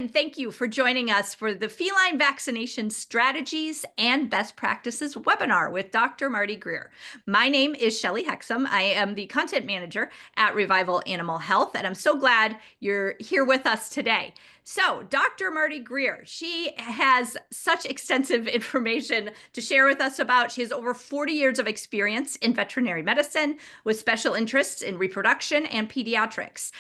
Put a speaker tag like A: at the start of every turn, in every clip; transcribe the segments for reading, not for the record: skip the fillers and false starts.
A: and thank you for joining us for the Feline Vaccination Strategies and Best Practices webinar with Dr. Marty Greer. My name is Shelley Hexum. I am the content manager at Revival Animal Health, and I'm so glad you're here with us today. So, Dr. Marty Greer, she has such extensive information to share with us about. She has over 40 years of experience in veterinary medicine with special interests in reproduction and pediatrics.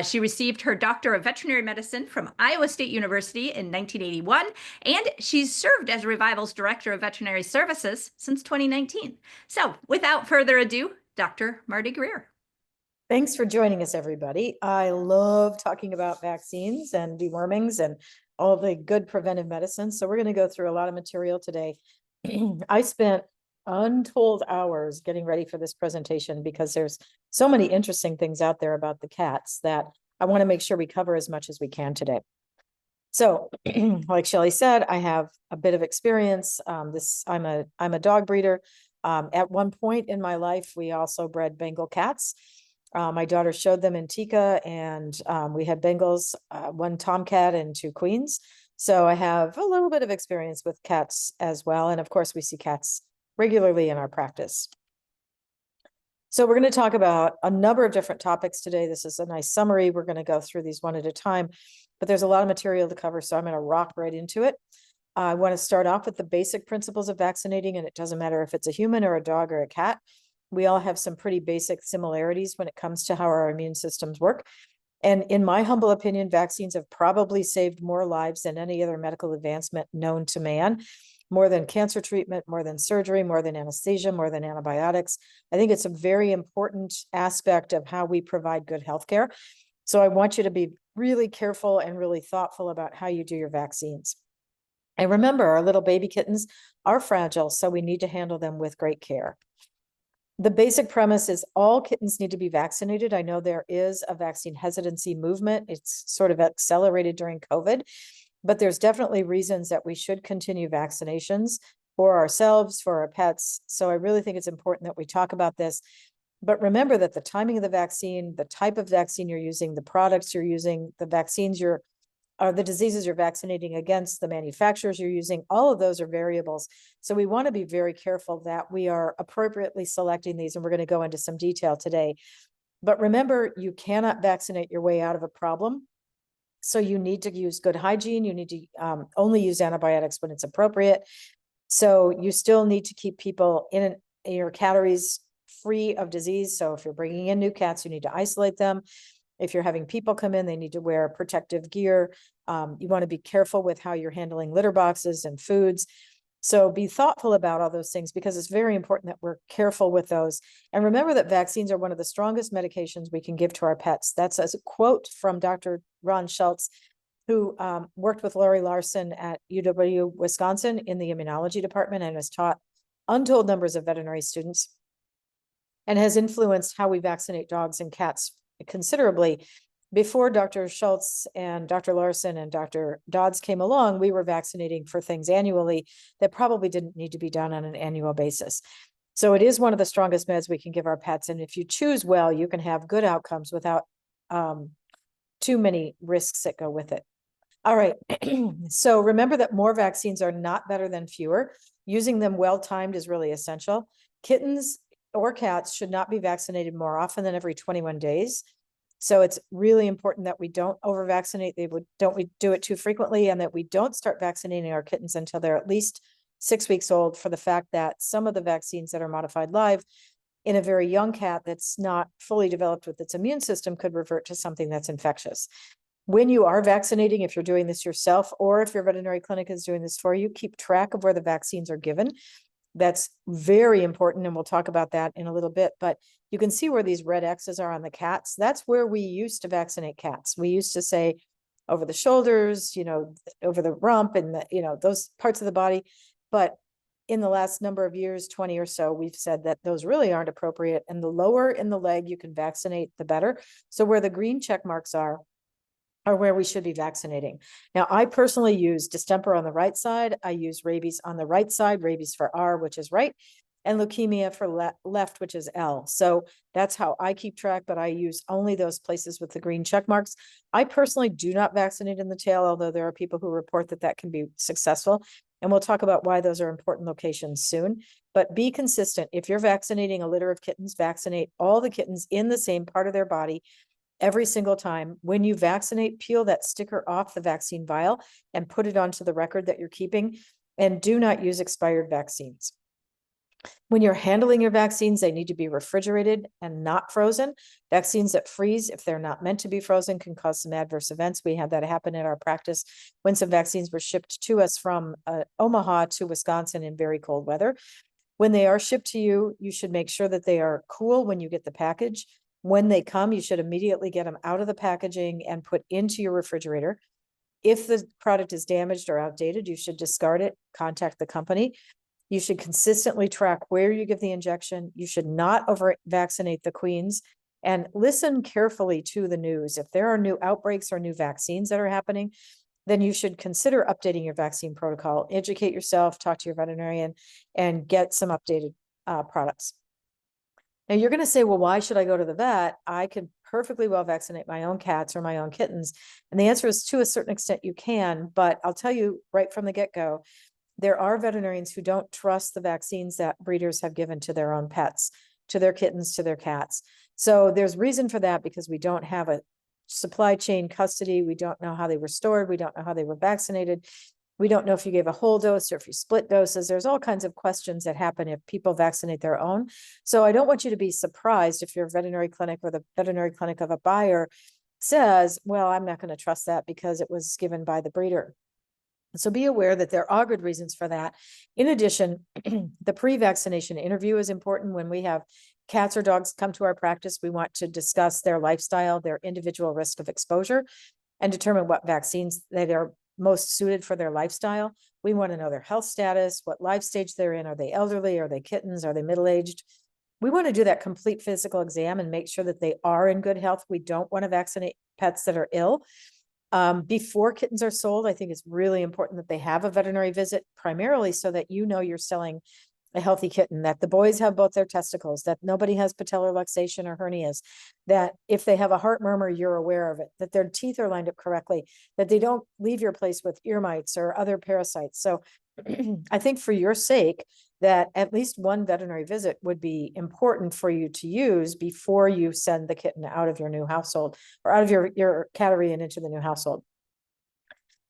A: She received her Doctor of Veterinary Medicine from Iowa State University in 1981, and she's served as Revival's Director of Veterinary Services since 2019. So, without further ado, Dr. Marty Greer.
B: Thanks for joining us, everybody. I love talking about vaccines and dewormings and all the good preventive medicine. So we're going to go through a lot of material today. I spent untold hours getting ready for this presentation because there's so many interesting things out there about the cats that I want to make sure we cover as much as we can today. So, like Shelley said, I have a bit of experience. I'm a dog breeder. At one point in my life, we also bred Bengal cats. My daughter showed them in Tika, and we had Bengals, one Tomcat and two Queens. So I have a little bit of experience with cats as well. And of course, we see cats regularly in our practice. So we're going to talk about a number of different topics today. This is a nice summary. We're going to go through these one at a time, but there's a lot of material to cover. So I'm going to rock right into it. I want to start off with the basic principles of vaccinating, and it doesn't matter if it's a human or a dog or a cat. We all have some pretty basic similarities when it comes to how our immune systems work. And in my humble opinion, vaccines have probably saved more lives than any other medical advancement known to man, more than cancer treatment, more than surgery, more than anesthesia, more than antibiotics. I think it's a very important aspect of how we provide good healthcare. So I want you to be really careful and really thoughtful about how you do your vaccines. And remember, our little baby kittens are fragile, so we need to handle them with great care. The basic premise is all kittens need to be vaccinated. I know there is a vaccine hesitancy movement. It's sort of accelerated during COVID, but there's definitely reasons that we should continue vaccinations for ourselves, for our pets. So I really think it's important that we talk about this. But remember that the timing of the vaccine, the type of vaccine you're using, the products you're using, the vaccines the diseases you're vaccinating against, the manufacturers you're using, all of those are variables. So we want to be very careful that we are appropriately selecting these, and we're going to go into some detail today. But remember, you cannot vaccinate your way out of a problem. So you need to use good hygiene. You need to only use antibiotics when it's appropriate. So you still need to keep people in your catteries free of disease. So if you're bringing in new cats, you need to isolate them. If you're having people come in, they need to wear protective gear. You want to be careful with how you're handling litter boxes and foods. So be thoughtful about all those things, because it's very important that we're careful with those. And remember that vaccines are one of the strongest medications we can give to our pets. That's a quote from Dr. Ron Schultz, who worked with Lori Larson at UW Wisconsin in the immunology department and has taught untold numbers of veterinary students and has influenced how we vaccinate dogs and cats considerably. Before Dr. Schultz and Dr. Larson and Dr. Dodds came along, we were vaccinating for things annually that probably didn't need to be done on an annual basis. So it is one of the strongest meds we can give our pets. And if you choose well, you can have good outcomes without too many risks that go with it. All right. So remember that more vaccines are not better than fewer. Using them well-timed is really essential. Kittens or cats should not be vaccinated more often than every 21 days. So it's really important that we don't over-vaccinate. Don't we do it too frequently, and that we don't start vaccinating our kittens until they're at least 6 weeks old, for the fact that some of the vaccines that are modified live in a very young cat that's not fully developed with its immune system could revert to something that's infectious. When you are vaccinating, if you're doing this yourself, or if your veterinary clinic is doing this for you, keep track of where the vaccines are given. That's very important, and we'll talk about that in a little bit. But you can see where these red X's are on the cats. That's where we used to vaccinate cats. We used to say over the shoulders, over the rump and those parts of the body. But in the last number of years, 20 or so, we've said that those really aren't appropriate. And the lower in the leg you can vaccinate, the better. So where the green check marks are where we should be vaccinating. Now, I personally use distemper on the right side. I use rabies on the right side, rabies for R, which is right. and leukemia for left, which is L. So that's how I keep track, but I use only those places with the green check marks. I personally do not vaccinate in the tail, although there are people who report that that can be successful. And we'll talk about why those are important locations soon. But be consistent. If you're vaccinating a litter of kittens, vaccinate all the kittens in the same part of their body every single time. When you vaccinate, peel that sticker off the vaccine vial and put it onto the record that you're keeping. And do not use expired vaccines. When you're handling your vaccines, they need to be refrigerated and not frozen. Vaccines that freeze, if they're not meant to be frozen, can cause some adverse events. We had that happen in our practice when some vaccines were shipped to us from Omaha to Wisconsin in very cold weather. When they are shipped to you, you should make sure that they are cool when you get the package. When they come, you should immediately get them out of the packaging and put into your refrigerator. If the product is damaged or outdated, you should discard it, contact the company. You should consistently track where you give the injection. You should not over vaccinate the queens, and listen carefully to the news. If there are new outbreaks or new vaccines that are happening, then you should consider updating your vaccine protocol, educate yourself, talk to your veterinarian, and get some updated products. Now you're going to say, well, why should I go to the vet? I could perfectly well vaccinate my own cats or my own kittens. And the answer is, to a certain extent you can, but I'll tell you right from the get-go, there are veterinarians who don't trust the vaccines that breeders have given to their own pets, to their kittens, to their cats. So there's reason for that, because we don't have a supply chain custody. We don't know how they were stored. We don't know how they were vaccinated. We don't know if you gave a whole dose or if you split doses. There's all kinds of questions that happen if people vaccinate their own. So I don't want you to be surprised if your veterinary clinic or the veterinary clinic of a buyer says, well, I'm not going to trust that because it was given by the breeder. So be aware that there are good reasons for that. In addition, the pre-vaccination interview is important. When we have cats or dogs come to our practice, we want to discuss their lifestyle, their individual risk of exposure, and determine what vaccines that are most suited for their lifestyle. We want to know their health status, what life stage they're in. Are they elderly? Are they kittens? Are they middle-aged? We want to do that complete physical exam and make sure that they are in good health. We don't want to vaccinate pets that are ill. Before kittens are sold, I think it's really important that they have a veterinary visit, primarily so that you know you're selling a healthy kitten, that the boys have both their testicles, that nobody has patellar luxation or hernias, that if they have a heart murmur, you're aware of it, that their teeth are lined up correctly, that they don't leave your place with ear mites or other parasites. So I think for your sake, that at least one veterinary visit would be important for you to use before you send the kitten out of your new household or out of your cattery and into the new household.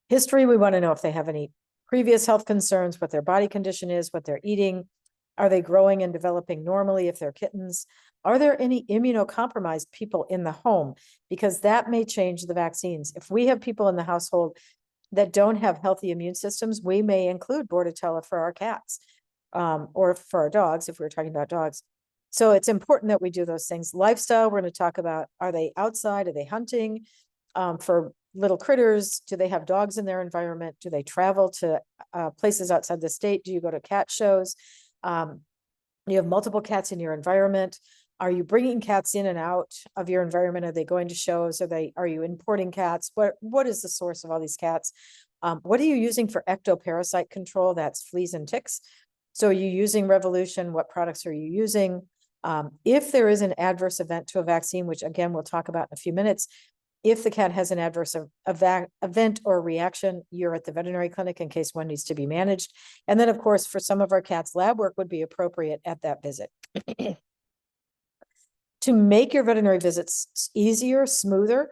B: History, we want to know if they have any previous health concerns, what their body condition is, what they're eating. Are they growing and developing normally if they're kittens? Are there any immunocompromised people in the home? Because that may change the vaccines. If we have people in the household that don't have healthy immune systems, we may include Bordetella for our cats, or for our dogs, if we're talking about dogs. So it's important that we do those things. Lifestyle, we're going to talk about, are they outside? Are they hunting for little critters? Do they have dogs in their environment? Do they travel to places outside the state? Do you go to cat shows? You have multiple cats in your environment. Are you bringing cats in and out of your environment? Are they going to shows? Are you importing cats? What is the source of all these cats? What are you using for ectoparasite control? That's fleas and ticks. So are you using Revolution? What products are you using? If there is an adverse event to a vaccine, which again, we'll talk about in a few minutes, if the cat has an adverse event or reaction, you're at the veterinary clinic in case one needs to be managed. And then of course, for some of our cats, lab work would be appropriate at that visit. To make your veterinary visits easier, smoother,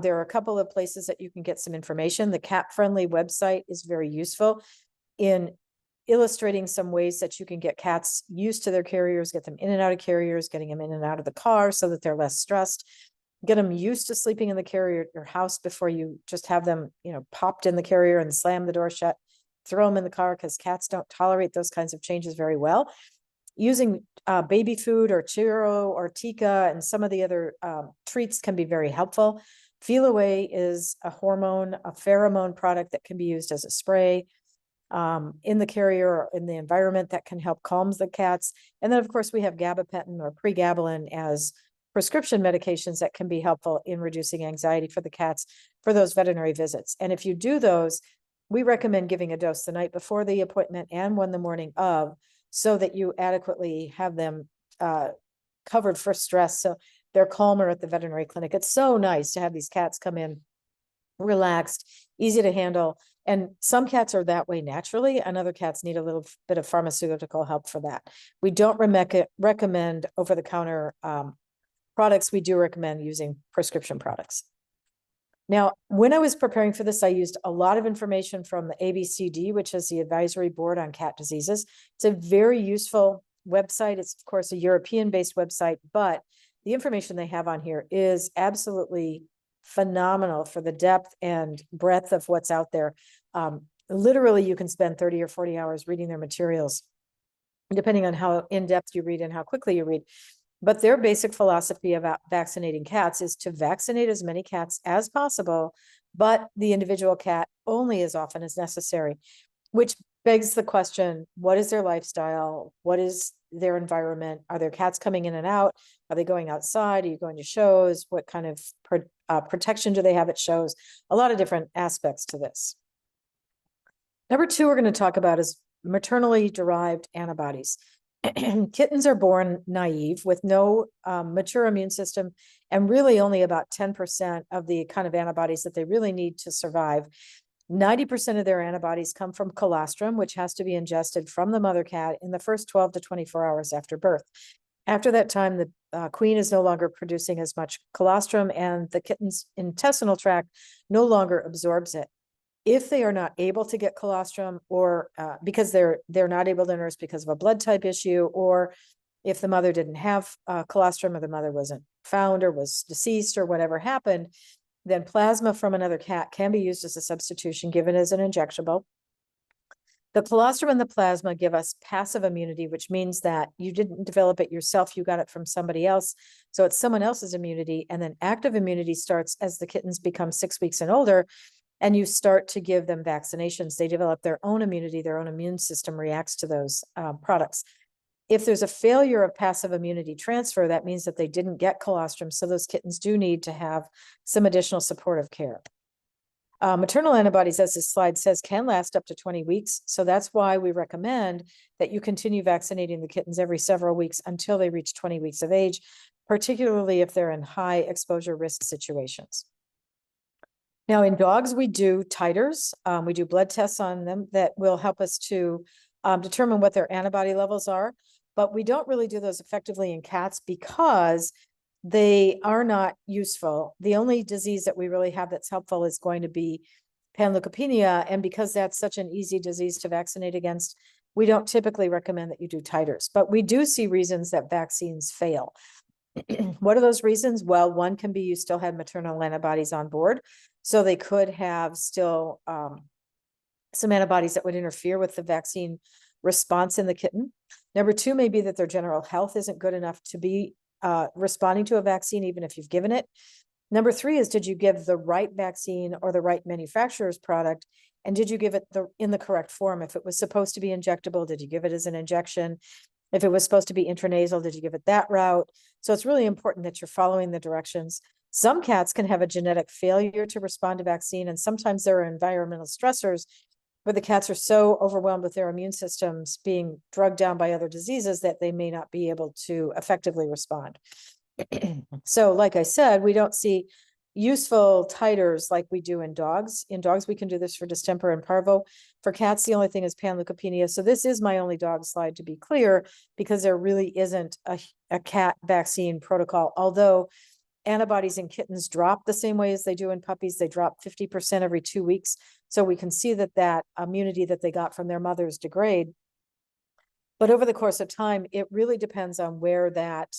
B: there are a couple of places that you can get some information. The Cat Friendly website is very useful in illustrating some ways that you can get cats used to their carriers, get them in and out of carriers, getting them in and out of the car so that they're less stressed, get them used to sleeping in the carrier at your house before you just have them, popped in the carrier and slam the door shut, throw them in the car, because cats don't tolerate those kinds of changes very well. Using baby food or churro or Tika and some of the other treats can be very helpful. Feel Away is a pheromone product that can be used as a spray in the carrier or in the environment that can help calm the cats. And then of course we have gabapentin or pregabalin as prescription medications that can be helpful in reducing anxiety for the cats for those veterinary visits. And if you do those, we recommend giving a dose the night before the appointment and one the morning of, so that you adequately have them covered for stress. So they're calmer at the veterinary clinic. It's so nice to have these cats come in relaxed, easy to handle. And some cats are that way naturally, and other cats need a little bit of pharmaceutical help for that. We don't recommend over-the-counter products. We do recommend using prescription products. Now, when I was preparing for this, I used a lot of information from the ABCD, which is the Advisory Board on Cat Diseases. It's a very useful website. It's, of course, a European-based website, but the information they have on here is absolutely phenomenal for the depth and breadth of what's out there. Literally, you can spend 30 or 40 hours reading their materials, depending on how in-depth you read and how quickly you read. But their basic philosophy about vaccinating cats is to vaccinate as many cats as possible, but the individual cat only as often as necessary, which begs the question, what is their lifestyle? What is their environment? Are their cats coming in and out? Are they going outside? Are you going to shows? What kind of protection do they have at shows? A lot of different aspects to this. Number two, we're going to talk about is maternally derived antibodies. Kittens are born naive with no mature immune system, and really only about 10% of the kind of antibodies that they really need to survive. 90% of their antibodies come from colostrum, which has to be ingested from the mother cat in the first 12 to 24 hours after birth. After that time, the queen is no longer producing as much colostrum, and the kitten's intestinal tract no longer absorbs it. If they are not able to get colostrum, or because they're not able to nurse because of a blood type issue, or if the mother didn't have colostrum, or the mother wasn't found or was deceased or whatever happened, then plasma from another cat can be used as a substitution, given as an injectable. The colostrum and the plasma give us passive immunity, which means that you didn't develop it yourself, you got it from somebody else. So it's someone else's immunity. And then active immunity starts as the kittens become 6 weeks and older, and you start to give them vaccinations. They develop their own immunity, their own immune system reacts to those products. If there's a failure of passive immunity transfer, that means that they didn't get colostrum. So those kittens do need to have some additional supportive care. Maternal antibodies, as this slide says, can last up to 20 weeks. So that's why we recommend that you continue vaccinating the kittens every several weeks until they reach 20 weeks of age, particularly if they're in high exposure risk situations. Now, in dogs, we do titers. We do blood tests on them that will help us to determine what their antibody levels are. But we don't really do those effectively in cats because they are not useful. The only disease that we really have that's helpful is going to be panleukopenia. And because that's such an easy disease to vaccinate against, we don't typically recommend that you do titers. But we do see reasons that vaccines fail. What are those reasons? Well, one can be you still had maternal antibodies on board. So they could have still some antibodies that would interfere with the vaccine response in the kitten. Number two may be that their general health isn't good enough to be responding to a vaccine, even if you've given it. Number three is, did you give the right vaccine or the right manufacturer's product? And did you give it in the correct form? If it was supposed to be injectable, did you give it as an injection? If it was supposed to be intranasal, did you give it that route? So it's really important that you're following the directions. Some cats can have a genetic failure to respond to vaccine, and sometimes there are environmental stressors where the cats are so overwhelmed with their immune systems being drugged down by other diseases that they may not be able to effectively respond. So, like I said, we don't see useful titers like we do in dogs. In dogs, we can do this for distemper and parvo. For cats, the only thing is panleukopenia. So this is my only dog slide, to be clear, because there really isn't a cat vaccine protocol, although antibodies in kittens drop the same way as they do in puppies. They drop 50% every 2 weeks. So we can see that immunity that they got from their mothers degrade. But over the course of time, it really depends on where that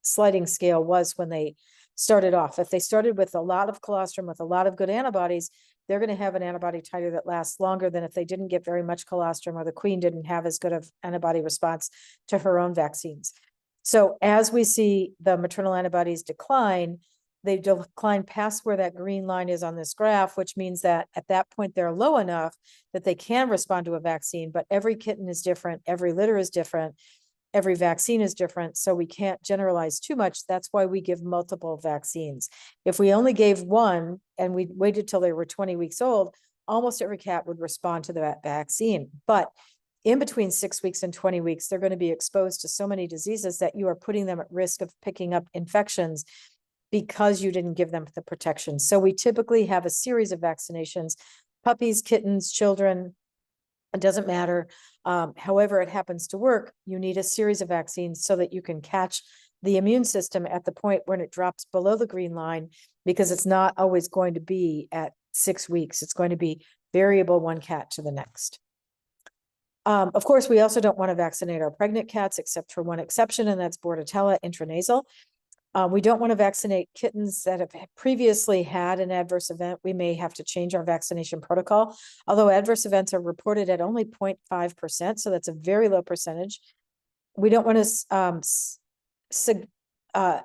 B: sliding scale was when they started off. If they started with a lot of colostrum, with a lot of good antibodies, they're going to have an antibody titer that lasts longer than if they didn't get very much colostrum, or the queen didn't have as good of antibody response to her own vaccines. So as we see the maternal antibodies decline, they decline past where that green line is on this graph, which means that at that point they're low enough that they can respond to a vaccine. But every kitten is different, every litter is different, every vaccine is different, so we can't generalize too much. That's why we give multiple vaccines. If we only gave one and we waited till they were 20 weeks old, almost every cat would respond to that vaccine. But in between 6 weeks and 20 weeks, they're going to be exposed to so many diseases that you are putting them at risk of picking up infections because you didn't give them the protection. So we typically have a series of vaccinations, puppies, kittens, children, it doesn't matter. However it happens to work, you need a series of vaccines so that you can catch the immune system at the point when it drops below the green line, because it's not always going to be at 6 weeks. It's going to be variable one cat to the next. Of course, we also don't want to vaccinate our pregnant cats, except for one exception, and that's Bordetella intranasal. We don't want to vaccinate kittens that have previously had an adverse event. We may have to change our vaccination protocol, although adverse events are reported at only 0.5%, so that's a very low percentage. We don't want to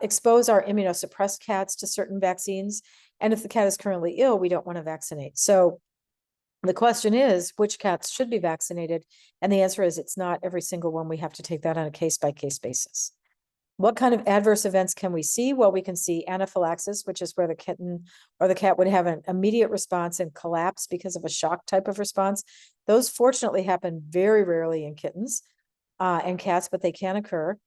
B: expose our immunosuppressed cats to certain vaccines. And if the cat is currently ill, we don't want to vaccinate. So the question is, which cats should be vaccinated? And the answer is, it's not every single one. We have to take that on a case-by-case basis. What kind of adverse events can we see? Well, we can see anaphylaxis, which is where the kitten or the cat would have an immediate response and collapse because of a shock type of response. Those fortunately happen very rarely in kittens and cats, but they can occur.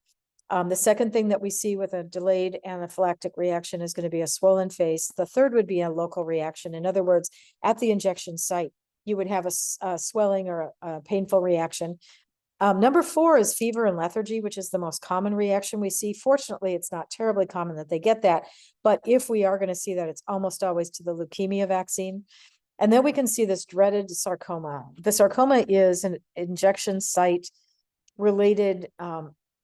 B: The second thing that we see with a delayed anaphylactic reaction is going to be a swollen face. The third would be a local reaction. In other words, at the injection site, you would have a swelling or a painful reaction. Number 4 is fever and lethargy, which is the most common reaction we see. Fortunately, it's not terribly common that they get that, but if we are going to see that, it's almost always to the leukemia vaccine. And then we can see this dreaded sarcoma. The sarcoma is an injection site related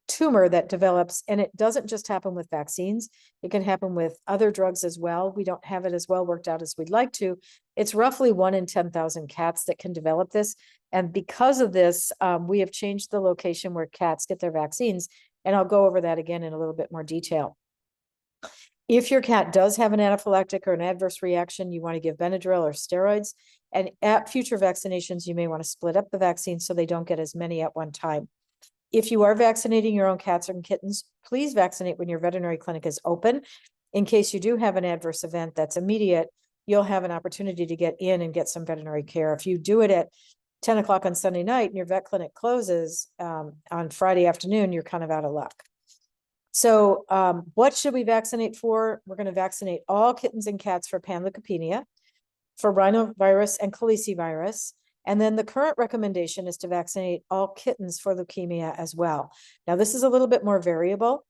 B: tumor that develops, and it doesn't just happen with vaccines. It can happen with other drugs as well. We don't have it as well worked out as we'd like to. It's roughly 1 in 10,000 cats that can develop this. And because of this, we have changed the location where cats get their vaccines. And I'll go over that again in a little bit more detail. If your cat does have an anaphylactic or an adverse reaction, you want to give Benadryl or steroids. And at future vaccinations, you may want to split up the vaccine so they don't get as many at one time. If you are vaccinating your own cats and kittens, please vaccinate when your veterinary clinic is open. In case you do have an adverse event that's immediate, you'll have an opportunity to get in and get some veterinary care. If you do it at 10 o'clock on Sunday night and your vet clinic closes on Friday afternoon, you're kind of out of luck. So what should we vaccinate for? We're going to vaccinate all kittens and cats for panleukopenia, for rhinovirus and calicivirus. And then the current recommendation is to vaccinate all kittens for leukemia as well. Now, this is a little bit more variable,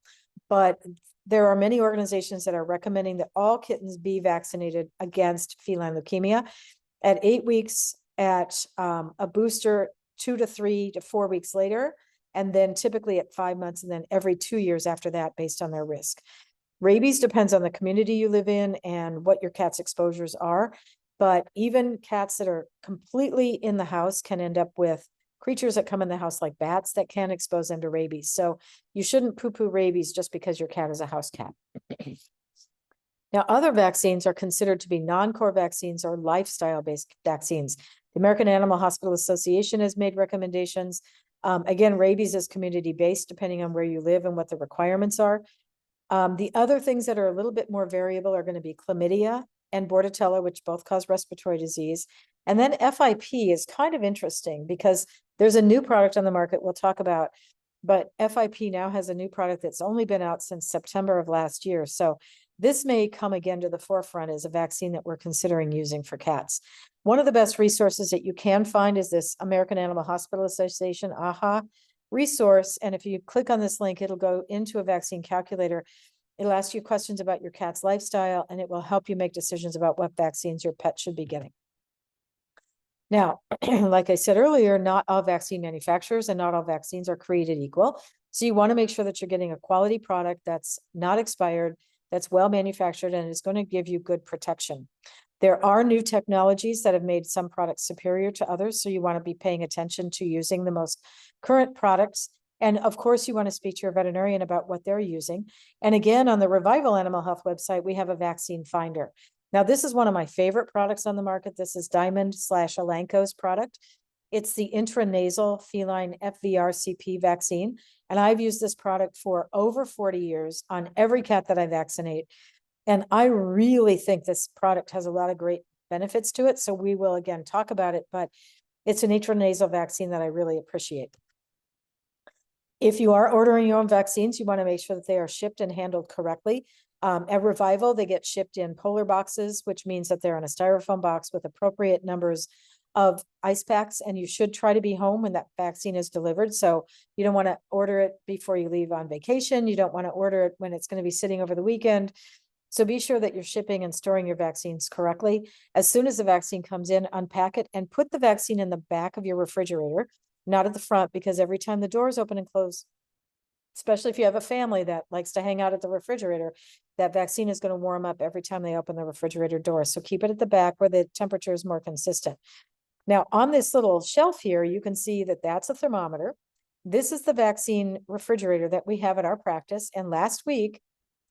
B: but there are many organizations that are recommending that all kittens be vaccinated against feline leukemia at 8 weeks, at a booster 2 to 3 to 4 weeks later, and then typically at 5 months, and then every 2 years after that based on their risk. Rabies depends on the community you live in and what your cat's exposures are. But even cats that are completely in the house can end up with creatures that come in the house like bats that can expose them to rabies. So you shouldn't poo-poo rabies just because your cat is a house cat. Now, other vaccines are considered to be non-core vaccines or lifestyle-based vaccines. The American Animal Hospital Association has made recommendations. Again, rabies is community-based depending on where you live and what the requirements are. The other things that are a little bit more variable are going to be chlamydia and Bordetella, which both cause respiratory disease. And then FIP is kind of interesting because there's a new product on the market we'll talk about, but FIP now has a new product that's only been out since September of last year. So this may come again to the forefront as a vaccine that we're considering using for cats. One of the best resources that you can find is this American Animal Hospital Association, AHA resource. And if you click on this link, it'll go into a vaccine calculator. It'll ask you questions about your cat's lifestyle, and it will help you make decisions about what vaccines your pet should be getting. Now, like I said earlier, not all vaccine manufacturers and not all vaccines are created equal. So you want to make sure that you're getting a quality product that's not expired, that's well manufactured, and is going to give you good protection. There are new technologies that have made some products superior to others, so you want to be paying attention to using the most current products. And of course, you want to speak to your veterinarian about what they're using. And again, on the Revival Animal Health website, we have a vaccine finder. Now, this is one of my favorite products on the market. This is Diamond/Elanco's product. It's the intranasal feline FVRCP vaccine. And I've used this product for over 40 years on every cat that I vaccinate. And I really think this product has a lot of great benefits to it. So we will again talk about it. But It's an intranasal vaccine that I really appreciate. If you are ordering your own vaccines, you want to make sure that they are shipped and handled correctly. At Revival, they get shipped in polar boxes, which means that they're in a styrofoam box with appropriate numbers of ice packs, and you should try to be home when that vaccine is delivered. So you don't want to order it before you leave on vacation. You don't want to order it when it's going to be sitting over the weekend. So be sure that you're shipping and storing your vaccines correctly. As soon as the vaccine comes in, unpack it and put the vaccine in the back of your refrigerator, not at the front, because every time the doors open and close, especially if you have a family that likes to hang out at the refrigerator, that vaccine is going to warm up every time they open the refrigerator door. So keep it at the back where the temperature is more consistent. Now, on this little shelf here, you can see that that's a thermometer. This is the vaccine refrigerator that we have at our practice. And last week,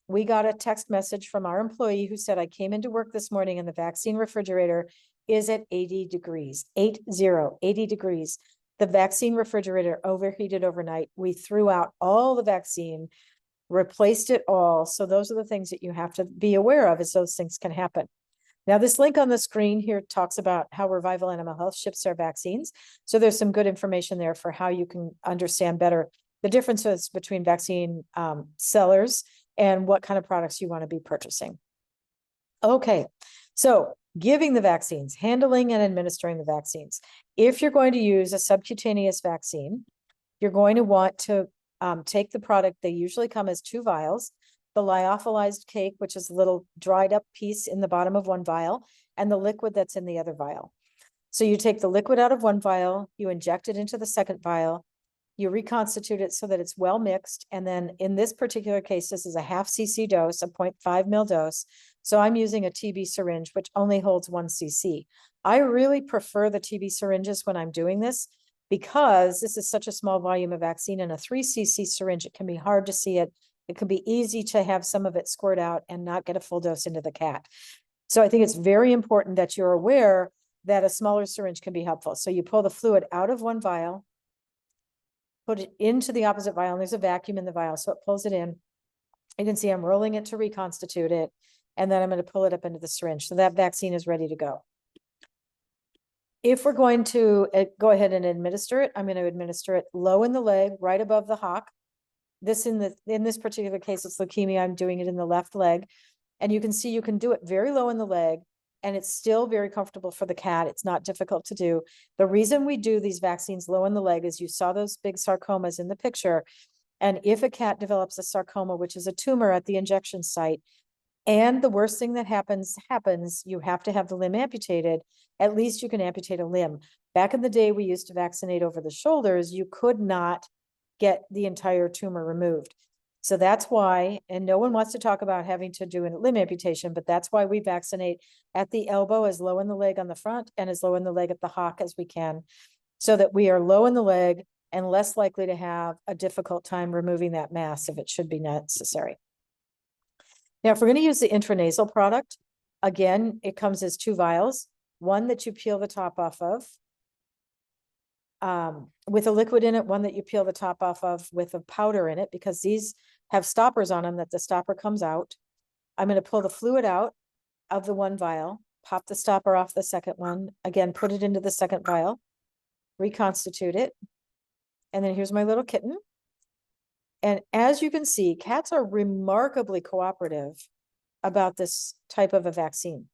B: we got a text message from our employee who said, I came into work this morning and the vaccine refrigerator is at 80 degrees, 80 degrees. The vaccine refrigerator overheated overnight. We threw out all the vaccine, replaced it all. So those are the things that you have to be aware of, as those things can happen. Now, this link on the screen here talks about how Revival Animal Health ships their vaccines. So there's some good information there for how you can understand better the differences between vaccine sellers and what kind of products you want to be purchasing. Okay, so giving the vaccines, handling and administering the vaccines. If you're going to use a subcutaneous vaccine, you're going to want to take the product. They usually come as 2 vials, the lyophilized cake, which is a little dried up piece in the bottom of one vial, and the liquid that's in the other vial. So you take the liquid out of one vial, you inject it into the second vial, you reconstitute it so that it's well mixed. And then in this particular case, this is a 0.5 cc dose, a 0.5 ml dose. So I'm using a TB syringe, which only holds 1 cc. I really prefer the TB syringes when I'm doing this because this is such a small volume of vaccine. In a 3 cc syringe, it can be hard to see it. It can be easy to have some of it squirt out and not get a full dose into the cat. So I think it's very important that you're aware that a smaller syringe can be helpful. So you pull the fluid out of one vial, put it into the opposite vial, and there's a vacuum in the vial, so it pulls it in. You can see I'm rolling it to reconstitute it, and then I'm going to pull it up into the syringe. So that vaccine is ready to go. If we're going to go ahead and administer it, I'm going to administer it low in the leg, right above the hock. In this particular case, it's leukemia. I'm doing it in the left leg. And you can see you can do it very low in the leg, and it's still very comfortable for the cat. It's not difficult to do. The reason we do these vaccines low in the leg is you saw those big sarcomas in the picture. And if a cat develops a sarcoma, which is a tumor at the injection site, and the worst thing that happens, you have to have the limb amputated, at least you can amputate a limb. Back in the day, we used to vaccinate over the shoulders. You could not get the entire tumor removed. So that's why, and no one wants to talk about having to do a limb amputation, but that's why we vaccinate at the elbow, as low in the leg on the front and as low in the leg at the hock as we can, so that we are low in the leg and less likely to have a difficult time removing that mass if it should be necessary. Now, if we're going to use the intranasal product, again, it comes as 2 vials, one that you peel the top off of, with a liquid in it, one that you peel the top off of with a powder in it, because these have stoppers on them that the stopper comes out. I'm going to pull the fluid out of the one vial, pop the stopper off the second one, again, put it into the second vial, reconstitute it. And then here's my little kitten. And as you can see, cats are remarkably cooperative about this type of a vaccine.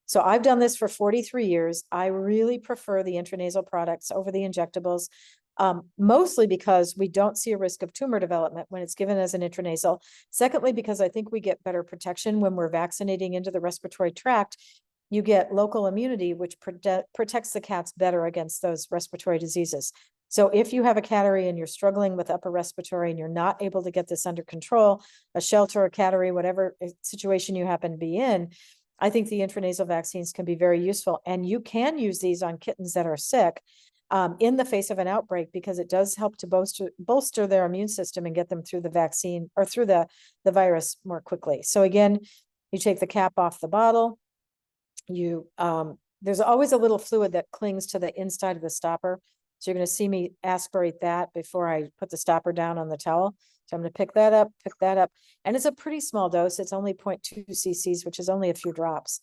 B: So I've done this for 43 years. I really prefer the intranasal products over the injectables, mostly because we don't see a risk of tumor development when it's given as an intranasal. Secondly, because I think we get better protection when we're vaccinating into the respiratory tract. You get local immunity, which protects the cats better against those respiratory diseases. So if you have a cattery and you're struggling with upper respiratory and you're not able to get this under control, a shelter, a cattery, whatever situation you happen to be in, I think the intranasal vaccines can be very useful. And you can use these on kittens that are sick in the face of an outbreak, because it does help to bolster their immune system and get them through the vaccine or through the virus more quickly. So again, you take the cap off the bottle. There's always a little fluid that clings to the inside of the stopper. So you're going to see me aspirate that before I put the stopper down on the towel. So I'm going to pick that up. And it's a pretty small dose. It's only 0.2 cc's, which is only a few drops.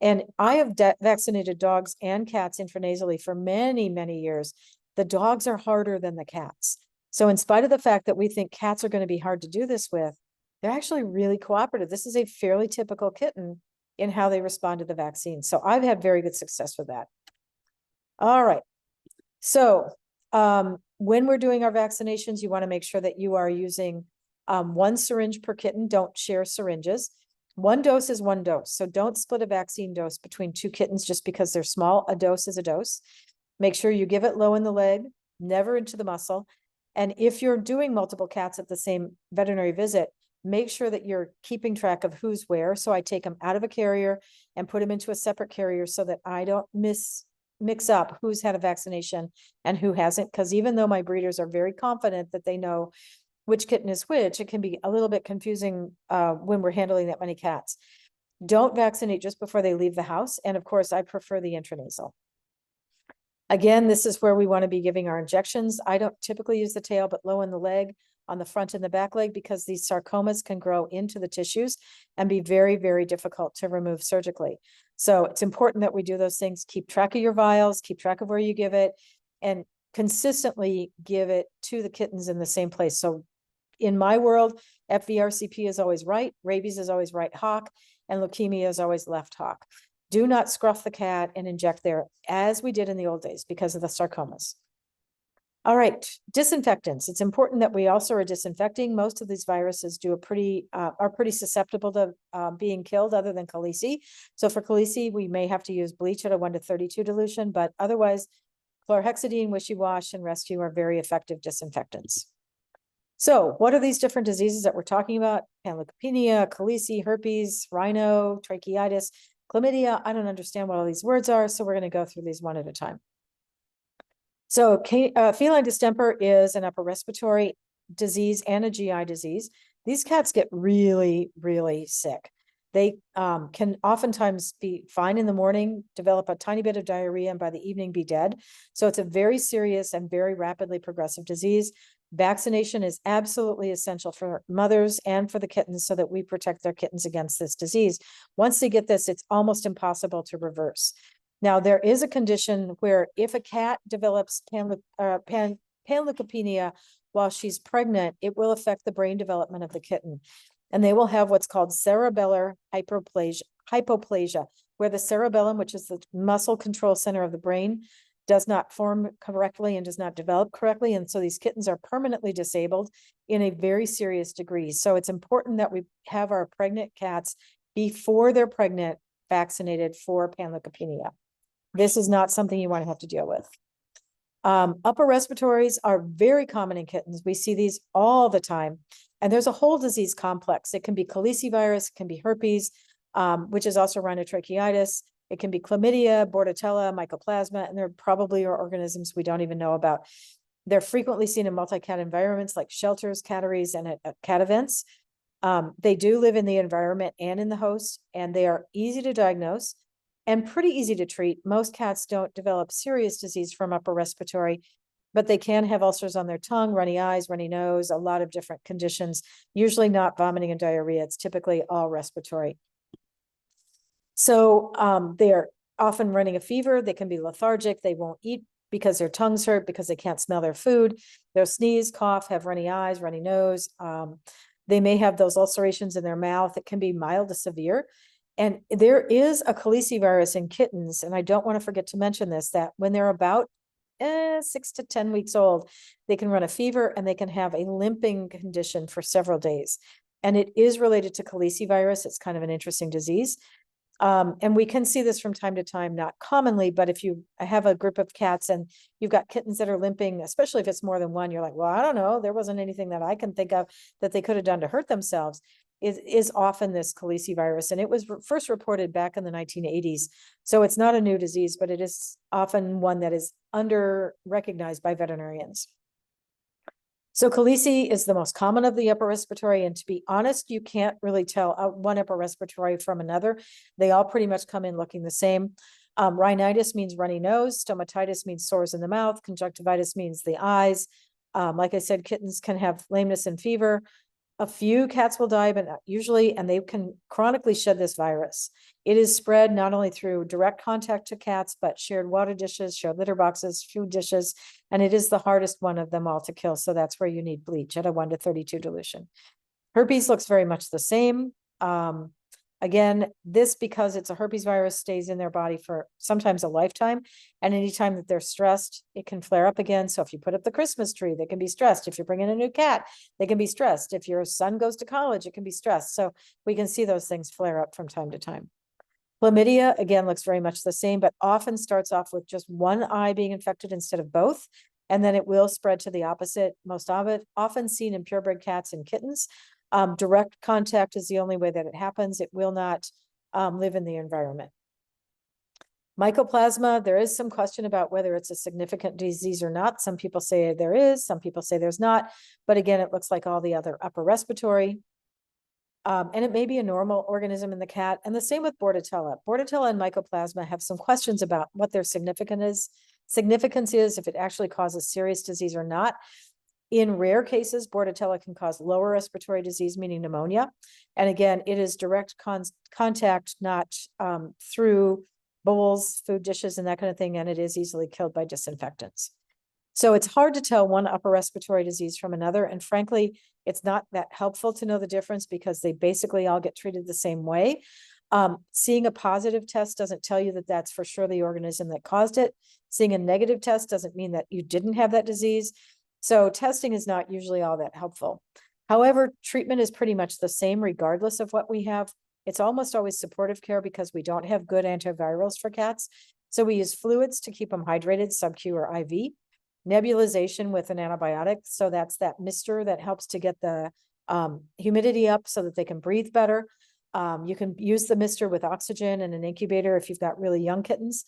B: And I have vaccinated dogs and cats intranasally for many, many years. The dogs are harder than the cats. So in spite of the fact that we think cats are going to be hard to do this with, they're actually really cooperative. This is a fairly typical kitten in how they respond to the vaccine. So I've had very good success with that. All right. So when we're doing our vaccinations, you want to make sure that you are using 1 syringe per kitten. Don't share syringes. 1 dose is 1 dose. So don't split a vaccine dose between 2 kittens just because they're small. A dose is a dose. Make sure you give it low in the leg, never into the muscle. And if you're doing multiple cats at the same veterinary visit, make sure that you're keeping track of who's where. So I take them out of a carrier and put them into a separate carrier so that I don't mix up who's had a vaccination and who hasn't. Because even though my breeders are very confident that they know which kitten is which, it can be a little bit confusing when we're handling that many cats. Don't vaccinate just before they leave the house. And of course, I prefer the intranasal. Again, this is where we want to be giving our injections. I don't typically use the tail, but low in the leg, on the front and the back leg, because these sarcomas can grow into the tissues and be very, very difficult to remove surgically. So it's important that we do those things. Keep track of your vials, keep track of where you give it, and consistently give it to the kittens in the same place. So in my world, FVRCP is always right, rabies is always right hock, and leukemia is always left hock. Do not scruff the cat and inject there as we did in the old days because of the sarcomas. All right, disinfectants. It's important that we also are disinfecting. Most of these viruses are pretty susceptible to being killed other than Calisi. So for Calisi, we may have to use bleach at a 1:32 dilution, but otherwise chlorhexidine, wishy-wash, and rescue are very effective disinfectants. So what are these different diseases that we're talking about? Panleukopenia, Calisi, herpes, rhino, tracheitis, chlamydia. I don't understand what all these words are, so we're going to go through these one at a time. So feline distemper is an upper respiratory disease and a GI disease. These cats get really, really sick. They can oftentimes be fine in the morning, develop a tiny bit of diarrhea, and by the evening be dead. So it's a very serious and very rapidly progressive disease. Vaccination is absolutely essential for mothers and for the kittens so that we protect their kittens against this disease. Once they get this, it's almost impossible to reverse. Now, there is a condition where if a cat develops panleukopenia while she's pregnant, it will affect the brain development of the kitten. And they will have what's called cerebellar hypoplasia, where the cerebellum, which is the muscle control center of the brain, does not form correctly and does not develop correctly. And so these kittens are permanently disabled in a very serious degree. So it's important that we have our pregnant cats before they're pregnant vaccinated for panleukopenia. This is not something you want to have to deal with. Upper respiratories are very common in kittens. We see these all the time. And there's a whole disease complex. It can be calicivirus, it can be herpes, which is also rhinotracheitis. It can be chlamydia, bordetella, mycoplasma, and there probably are organisms we don't even know about. They're frequently seen in multi-cat environments like shelters, catteries, and at cat events. They do live in the environment and in the host, and they are easy to diagnose and pretty easy to treat. Most cats don't develop serious disease from upper respiratory, but they can have ulcers on their tongue, runny eyes, runny nose, a lot of different conditions, usually not vomiting and diarrhea. It's typically all respiratory. So they are often running a fever. They can be lethargic. They won't eat because their tongues hurt, because they can't smell their food. They'll sneeze, cough, have runny eyes, runny nose. They may have those ulcerations in their mouth. It can be mild to severe. And there is a calicivirus in kittens, and I don't want to forget to mention this, that when they're about 6 to 10 weeks old, they can run a fever and they can have a limping condition for several days. And it is related to calicivirus. It's kind of an interesting disease. And we can see this from time to time, not commonly, but if you have a group of cats and you've got kittens that are limping, especially if it's more than one, you're like, well, I don't know, there wasn't anything that I can think of that they could have done to hurt themselves. Is often this calicivirus, and it was first reported back in the 1980s. So it's not a new disease, but it is often one that is under-recognized by veterinarians. So Calisi is the most common of the upper respiratory, and to be honest, you can't really tell one upper respiratory from another. They all pretty much come in looking the same. Rhinitis means runny nose, stomatitis means sores in the mouth, conjunctivitis means the eyes. Like I said, kittens can have lameness and fever. A few cats will die, but usually, and they can chronically shed this virus. It is spread not only through direct contact to cats, but shared water dishes, shared litter boxes, food dishes, and it is the hardest one of them all to kill. So that's where you need bleach at a 1:32 dilution. Herpes looks very much the same. Again, this, because it's a herpes virus, stays in their body for sometimes a lifetime. And anytime that they're stressed, it can flare up again. So if you put up the Christmas tree, they can be stressed. If you're bringing a new cat, they can be stressed. If your son goes to college, it can be stressed. So we can see those things flare up from time to time. Chlamydia, again, looks very much the same, but often starts off with just one eye being infected instead of both. And then it will spread to the opposite. Most of it often seen in purebred cats and kittens. Direct contact is the only way that it happens. It will not live in the environment. Mycoplasma, there is some question about whether it's a significant disease or not. Some people say there is, some people say there's not. But again, it looks like all the other upper respiratory. And it may be a normal organism in the cat. And the same with Bordetella. Bordetella and Mycoplasma have some questions about what their significance is, if it actually causes serious disease or not. In rare cases, Bordetella can cause lower respiratory disease, meaning pneumonia. And again, it is direct contact, not through bowls, food dishes, and that kind of thing. And it is easily killed by disinfectants. So it's hard to tell one upper respiratory disease from another. And frankly, it's not that helpful to know the difference because they basically all get treated the same way. Seeing a positive test doesn't tell you that that's for sure the organism that caused it. Seeing a negative test doesn't mean that you didn't have that disease. So testing is not usually all that helpful. However, treatment is pretty much the same regardless of what we have. It's almost always supportive care because we don't have good antivirals for cats. So we use fluids to keep them hydrated, sub-Q or IV. Nebulization with an antibiotic. So that's that mister that helps to get the humidity up so that they can breathe better. You can use the mister with oxygen in an incubator if you've got really young kittens.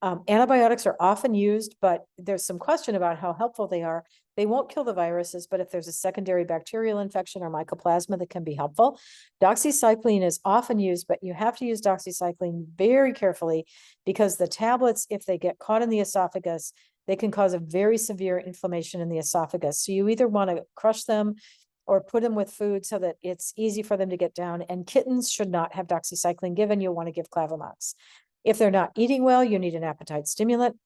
B: Antibiotics are often used, but there's some question about how helpful they are. They won't kill the viruses, but if there's a secondary bacterial infection or mycoplasma, that can be helpful. Doxycycline is often used, but you have to use doxycycline very carefully because the tablets, if they get caught in the esophagus, they can cause a very severe inflammation in the esophagus. So you either want to crush them or put them with food so that it's easy for them to get down. And kittens should not have doxycycline given. You'll want to give Clavamox. If they're not eating well, you need an appetite stimulant.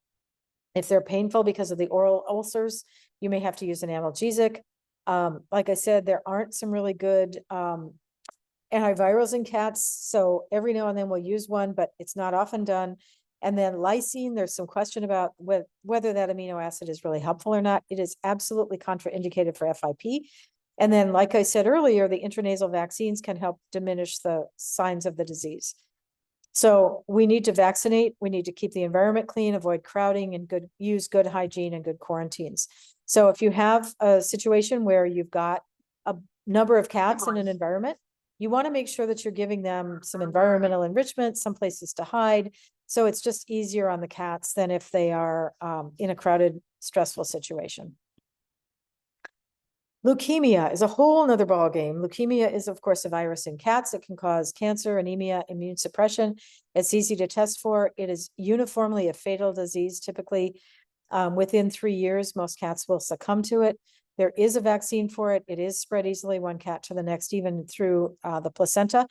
B: If they're painful because of the oral ulcers, you may have to use an analgesic. Like I said, there aren't some really good antivirals in cats. So every now and then we'll use one, but it's not often done. And then lysine, there's some question about whether that amino acid is really helpful or not. It is absolutely contraindicated for FIP. And then, like I said earlier, the intranasal vaccines can help diminish the signs of the disease. So we need to vaccinate. We need to keep the environment clean, avoid crowding, and use good hygiene and good quarantines. So if you have a situation where you've got a number of cats in an environment, you want to make sure that you're giving them some environmental enrichment, some places to hide. So it's just easier on the cats than if they are in a crowded, stressful situation. Leukemia is a whole nother ballgame. Leukemia is, of course, a virus in cats. It can cause cancer, anemia, immune suppression. It's easy to test for. It is uniformly a fatal disease. Typically, within 3 years, most cats will succumb to it. There is a vaccine for it. It is spread easily one cat to the next, even through the placenta,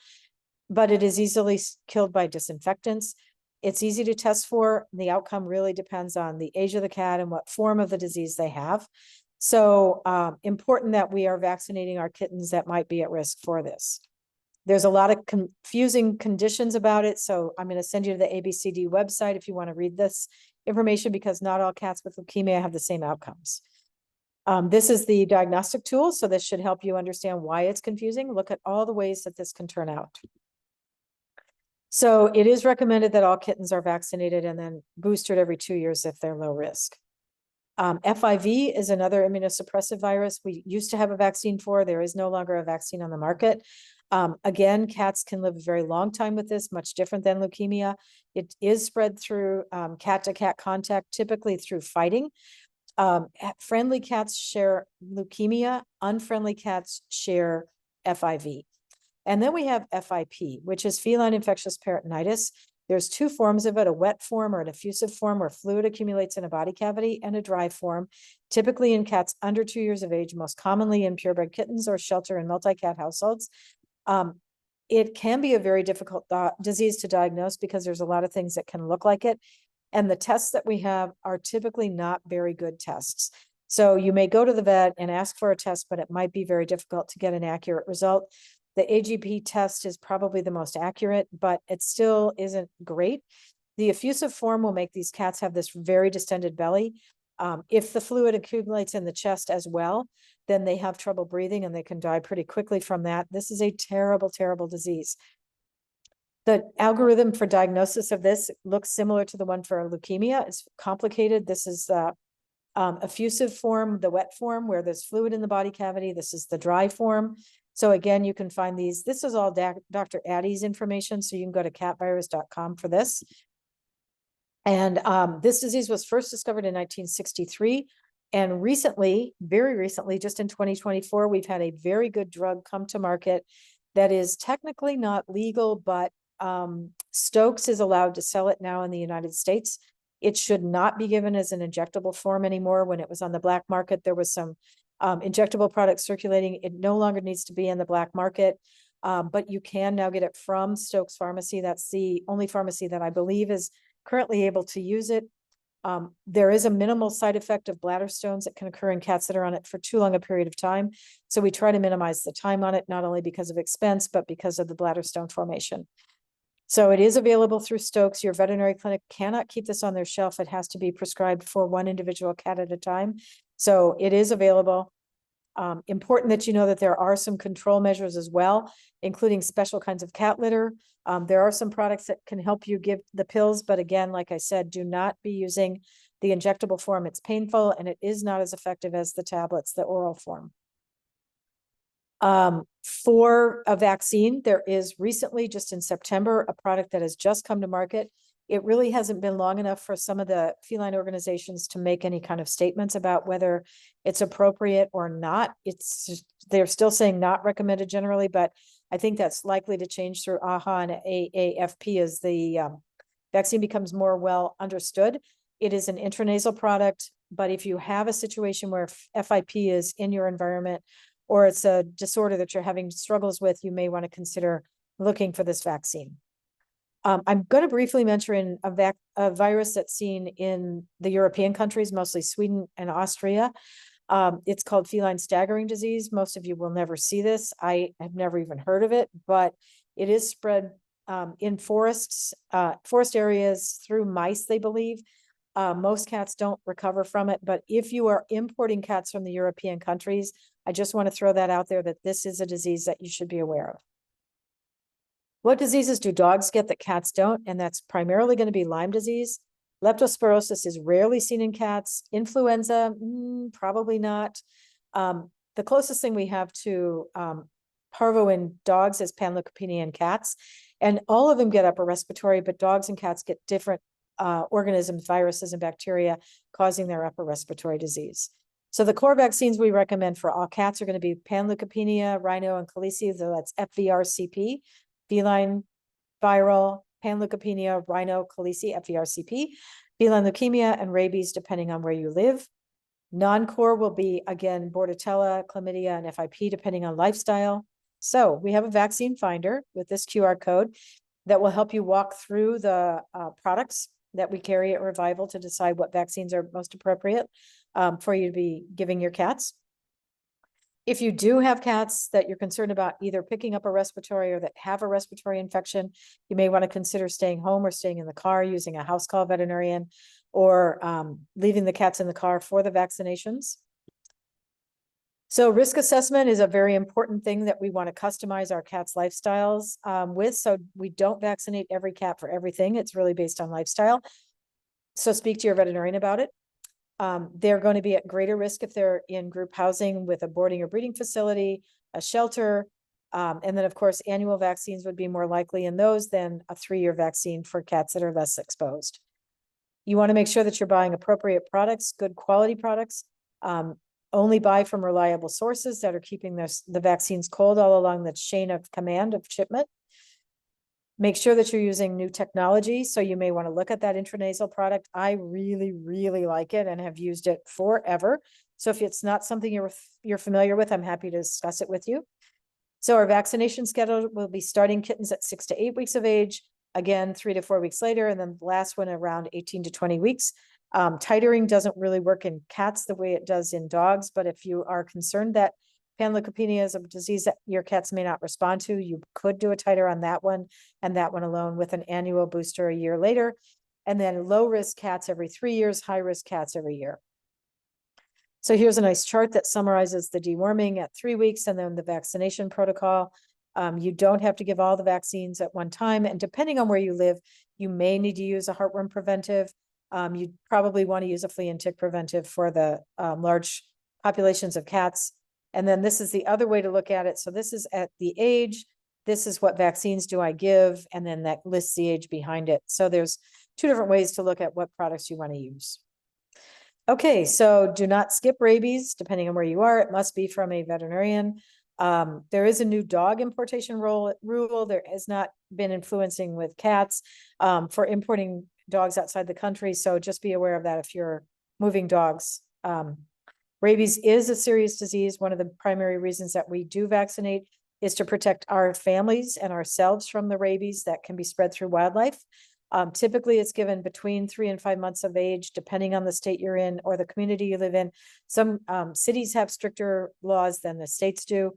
B: but it is easily killed by disinfectants. It's easy to test for. The outcome really depends on the age of the cat and what form of the disease they have. So important that we are vaccinating our kittens that might be at risk for this. There's a lot of confusing conditions about it. So I'm going to send you to the ABCD website if you want to read this information, because not all cats with leukemia have the same outcomes. This is the diagnostic tool. So this should help you understand why it's confusing. Look at all the ways that this can turn out. So it is recommended that all kittens are vaccinated and then boosted every 2 years if they're low risk. FIV is another immunosuppressive virus we used to have a vaccine for. There is no longer a vaccine on the market. Again, cats can live a very long time with this, much different than leukemia. It is spread through cat-to-cat contact, typically through fighting. Friendly cats share leukemia, unfriendly cats share FIV. And then we have FIP, which is feline infectious peritonitis. There's two forms of it, a wet form or an effusive form where fluid accumulates in a body cavity, and a dry form, typically in cats under 2 years of age, most commonly in purebred kittens or shelter and multi-cat households. It can be a very difficult disease to diagnose because there's a lot of things that can look like it. And the tests that we have are typically not very good tests. So you may go to the vet and ask for a test, but it might be very difficult to get an accurate result. The AGP test is probably the most accurate, but it still isn't great. The effusive form will make these cats have this very distended belly. If the fluid accumulates in the chest as well, then they have trouble breathing and they can die pretty quickly from that. This is a terrible, terrible disease. The algorithm for diagnosis of this looks similar to the one for leukemia. It's complicated. This is the effusive form, the wet form, where there's fluid in the body cavity. This is the dry form. So again, you can find these. This is all Dr. Addie's information, so you can go to catvirus.com for this. And this disease was first discovered in 1963. And recently, very recently, just in 2024, we've had a very good drug come to market that is technically not legal, but Stokes is allowed to sell it now in the United States. It should not be given as an injectable form anymore. When it was on the black market, there was some injectable products circulating. It no longer needs to be in the black market, but you can now get it from Stokes Pharmacy. That's the only pharmacy that I believe is currently able to use it. There is a minimal side effect of bladder stones that can occur in cats that are on it for too long a period of time. So we try to minimize the time on it, not only because of expense, but because of the bladder stone formation. So it is available through Stokes. Your veterinary clinic cannot keep this on their shelf. It has to be prescribed for one individual cat at a time. So it is available. Important that you know that there are some control measures as well, including special kinds of cat litter. There are some products that can help you give the pills, but again, like I said, do not be using the injectable form. It's painful and it is not as effective as the tablets, the oral form. For a vaccine, there is recently, just in September, a product that has just come to market. It really hasn't been long enough for some of the feline organizations to make any kind of statements about whether it's appropriate or not. They're still saying not recommended generally, but I think that's likely to change through AHA and AAFP as the vaccine becomes more well understood. It is an intranasal product, but if you have a situation where FIP is in your environment, or it's a disorder that you're having struggles with, you may want to consider looking for this vaccine. I'm going to briefly mention a virus that's seen in the European countries, mostly Sweden and Austria. It's called feline staggering disease. Most of you will never see this. I have never even heard of it, but it is spread in forest areas through mice, they believe. Most cats don't recover from it, but if you are importing cats from the European countries, I just want to throw that out there that this is a disease that you should be aware of. What diseases do dogs get that cats don't? And that's primarily going to be Lyme disease. Leptospirosis is rarely seen in cats. Influenza, probably not. The closest thing we have to parvo in dogs is panleukopenia in cats. And all of them get upper respiratory, but dogs and cats get different organisms, viruses, and bacteria causing their upper respiratory disease. So the core vaccines we recommend for all cats are going to be panleukopenia, rhino, and calicium. So that's FVRCP, feline viral, panleukopenia, rhino, calicium, FVRCP, feline leukemia, and rabies, depending on where you live. Non-core will be, again, Bordetella, chlamydia, and FIP, depending on lifestyle. So we have a vaccine finder with this QR code that will help you walk through the products that we carry at Revival to decide what vaccines are most appropriate for you to be giving your cats. If you do have cats that you're concerned about either picking up a respiratory or that have a respiratory infection, you may want to consider staying home or staying in the car, using a house call veterinarian, or leaving the cats in the car for the vaccinations. So risk assessment is a very important thing that we want to customize our cats' lifestyles with. So we don't vaccinate every cat for everything. It's really based on lifestyle. So speak to your veterinarian about it. They're going to be at greater risk if they're in group housing with a boarding or breeding facility, a shelter. And then, of course, annual vaccines would be more likely in those than a 3-year vaccine for cats that are less exposed. You want to make sure that you're buying appropriate products, good quality products. Only buy from reliable sources that are keeping the vaccines cold all along the chain of command of shipment. Make sure that you're using new technology. So you may want to look at that intranasal product. I really, really like it and have used it forever. So if it's not something you're familiar with, I'm happy to discuss it with you. So our vaccination schedule will be starting kittens at 6 to 8 weeks of age, again, 3 to 4 weeks later, and then the last one around 18 to 20 weeks. Titering doesn't really work in cats the way it does in dogs, but if you are concerned that panleukopenia is a disease that your cats may not respond to, you could do a titer on that one and that one alone with an annual booster a year later. And then low risk cats every 3 years, high risk cats every year. So here's a nice chart that summarizes the deworming at 3 weeks and then the vaccination protocol. You don't have to give all the vaccines at one time. And depending on where you live, you may need to use a heartworm preventive. You probably want to use a flea and tick preventive for the large populations of cats. And then this is the other way to look at it. So this is at the age. This is what vaccines do I give? And then that lists the age behind it. So there's 2 different ways to look at what products you want to use. Okay, so do not skip rabies, depending on where you are. It must be from a veterinarian. There is a new dog importation rule. There has not been influencing with cats for importing dogs outside the country. So just be aware of that if you're moving dogs. Rabies is a serious disease. One of the primary reasons that we do vaccinate is to protect our families and ourselves from the rabies that can be spread through wildlife. Typically, it's given between 3 and 5 months of age, depending on the state you're in or the community you live in. Some cities have stricter laws than the states do.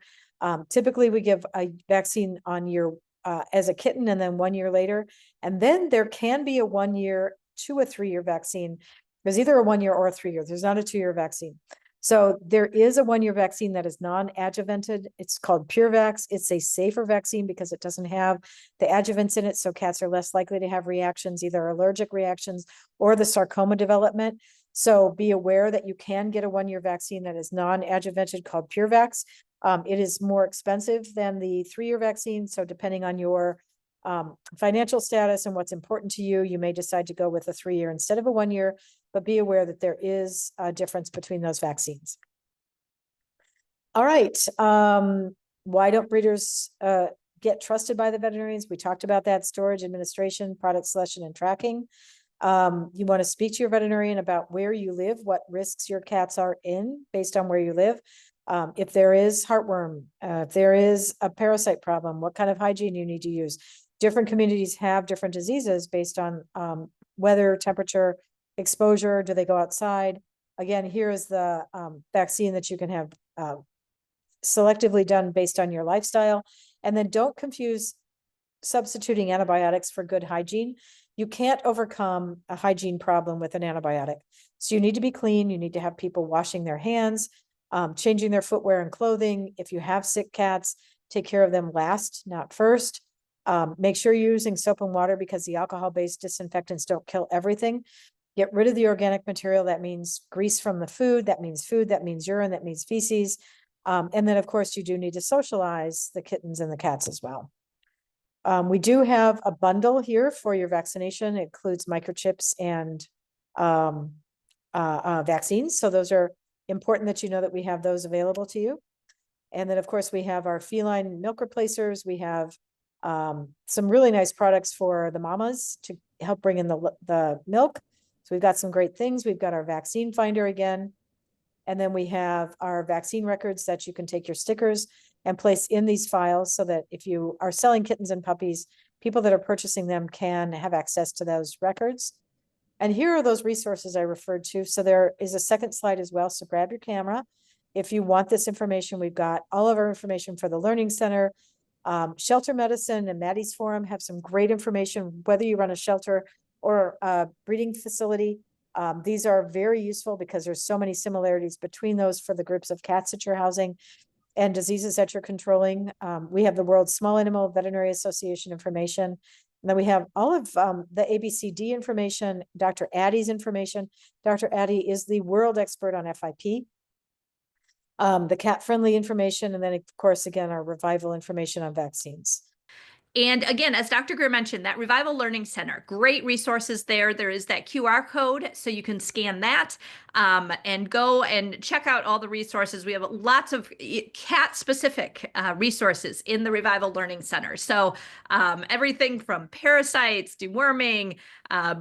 B: Typically, we give a vaccine on your as a kitten and then 1 year later. And then there can be a 1 year to a 3 year vaccine. There's either a 1 year or a 3 year. There's not a 2 year vaccine. So there is a 1 year vaccine that is non-adjuvanted. It's called PureVax. It's a safer vaccine because it doesn't have the adjuvants in it. So cats are less likely to have reactions, either allergic reactions or the sarcoma development. So be aware that you can get a 1 year vaccine that is non-adjuvanted called PureVax. It is more expensive than the 3 year vaccine. So depending on your financial status and what's important to you, you may decide to go with a 3 year instead of a 1 year, but be aware that there is a difference between those vaccines. All right. Why don't breeders get trusted by the veterinarians? We talked about that: storage, administration, product selection, and tracking. You want to speak to your veterinarian about where you live, what risks your cats are in based on where you live. If there is heartworm, if there is a parasite problem, what kind of hygiene you need to use. Different communities have different diseases based on weather, temperature, exposure. Do they go outside? Again, here is the vaccine that you can have selectively done based on your lifestyle. And then don't confuse substituting antibiotics for good hygiene. You can't overcome a hygiene problem with an antibiotic. So you need to be clean. You need to have people washing their hands, changing their footwear and clothing. If you have sick cats, take care of them last, not first. Make sure you're using soap and water because the alcohol-based disinfectants don't kill everything. Get rid of the organic material. That means grease from the food. That means food. That means urine. That means feces. And then, of course, you do need to socialize the kittens and the cats as well. We do have a bundle here for your vaccination. It includes microchips and vaccines. So those are important that you know that we have those available to you. And then, of course, we have our feline milk replacers. We have some really nice products for the mamas to help bring in the milk. So we've got some great things. We've got our vaccine finder again. And then we have our vaccine records that you can take your stickers and place in these files so that if you are selling kittens and puppies, people that are purchasing them can have access to those records. And here are those resources I referred to. So there is a second slide as well. So grab your camera. If you want this information, we've got all of our information for the Learning Center. Shelter Medicine and Maddie's Forum have some great information, whether you run a shelter or a breeding facility. These are very useful because there's so many similarities between those for the groups of cats that you're housing and diseases that you're controlling. We have the World Small Animal Veterinary Association information. And then we have all of the ABCD information, Dr. Addie's information. Dr. Addie is the world expert on FIP. The cat-friendly information, and then, of course, again, our revival information on vaccines.
A: And again, as Dr. Greer mentioned, that Revival Learning Center, great resources there. There is that QR code, so you can scan that and go and check out all the resources. We have lots of cat-specific resources in the Revival Learning Center. So everything from parasites, deworming,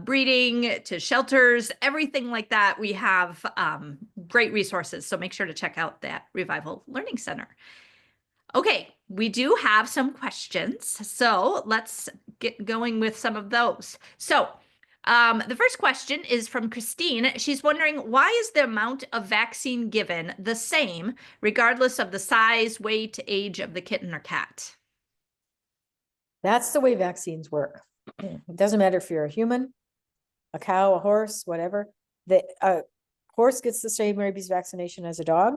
A: breeding to shelters, everything like that. We have great resources. So make sure to check out that Revival Learning Center. Okay, we do have some questions, so let's get going with some of those. So the first question is from Christine. She's wondering, why is the amount of vaccine given the same regardless of the size, weight, age of the kitten or cat?
B: That's the way vaccines work. It doesn't matter if you're a human, a cow, a horse, whatever. A horse gets the same rabies vaccination as a dog.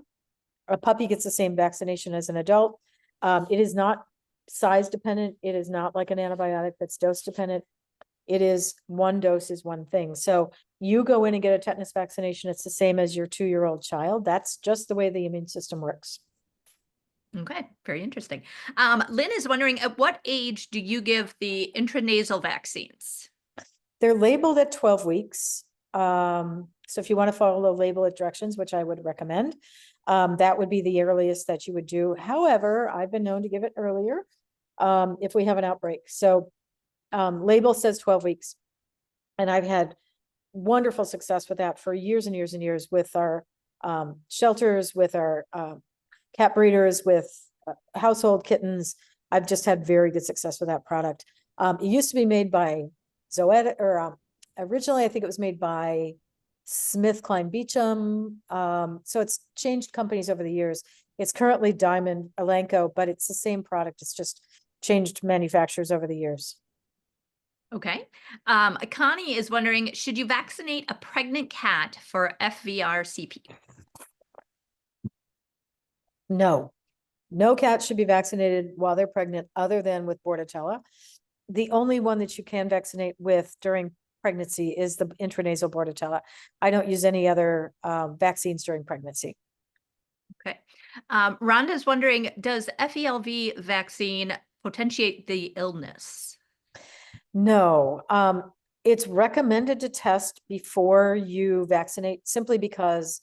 B: A puppy gets the same vaccination as an adult. It is not size dependent. It is not like an antibiotic that's dose dependent. It is one dose is one thing. So you go in and get a tetanus vaccination. It's the same as your 2-year-old child. That's just the way the immune system works.
A: Okay, very interesting. Lynn is wondering, at what age do you give the intranasal vaccines?
B: They're labeled at 12 weeks. So if you want to follow the label directions, which I would recommend, that would be the earliest that you would do. However, I've been known to give it earlier if we have an outbreak. So label says 12 weeks. And I've had wonderful success with that for years and years and years with our shelters, with our cat breeders, with household kittens. I've just had very good success with that product. It used to be made by Zoetis, or originally I think it was made by SmithKline Beecham. So it's changed companies over the years. It's currently Diamond Elanco, but it's the same product. It's just changed manufacturers over the years.
A: Okay. Connie is wondering, should you vaccinate a pregnant cat for FVRCP?
B: No, no cat should be vaccinated while they're pregnant other than with Bordetella. The only one that you can vaccinate with during pregnancy is the intranasal Bordetella. I don't use any other vaccines during pregnancy.
A: Okay. Rhonda is wondering, does FELV vaccine potentiate the illness?
B: No, it's recommended to test before you vaccinate simply because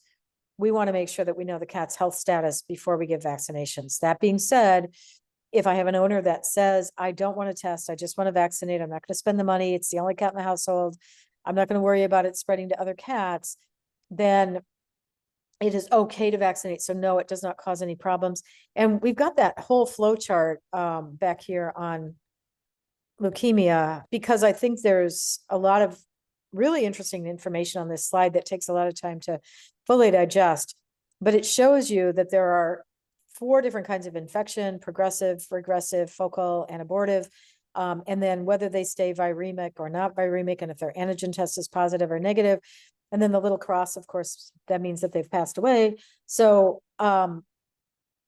B: we want to make sure that we know the cat's health status before we give vaccinations. That being said, if I have an owner that says, I don't want to test, I just want to vaccinate, I'm not going to spend the money, it's the only cat in the household, I'm not going to worry about it spreading to other cats, then it is okay to vaccinate. So no, it does not cause any problems. And we've got that whole flow chart back here on leukemia, because I think there's a lot of really interesting information on this slide that takes a lot of time to fully digest, but it shows you that there are 4 different kinds of infection: progressive, regressive, focal, and abortive. And then whether they stay viremic or not viremic, and if their antigen test is positive or negative. And then the little cross, of course, that means that they've passed away. So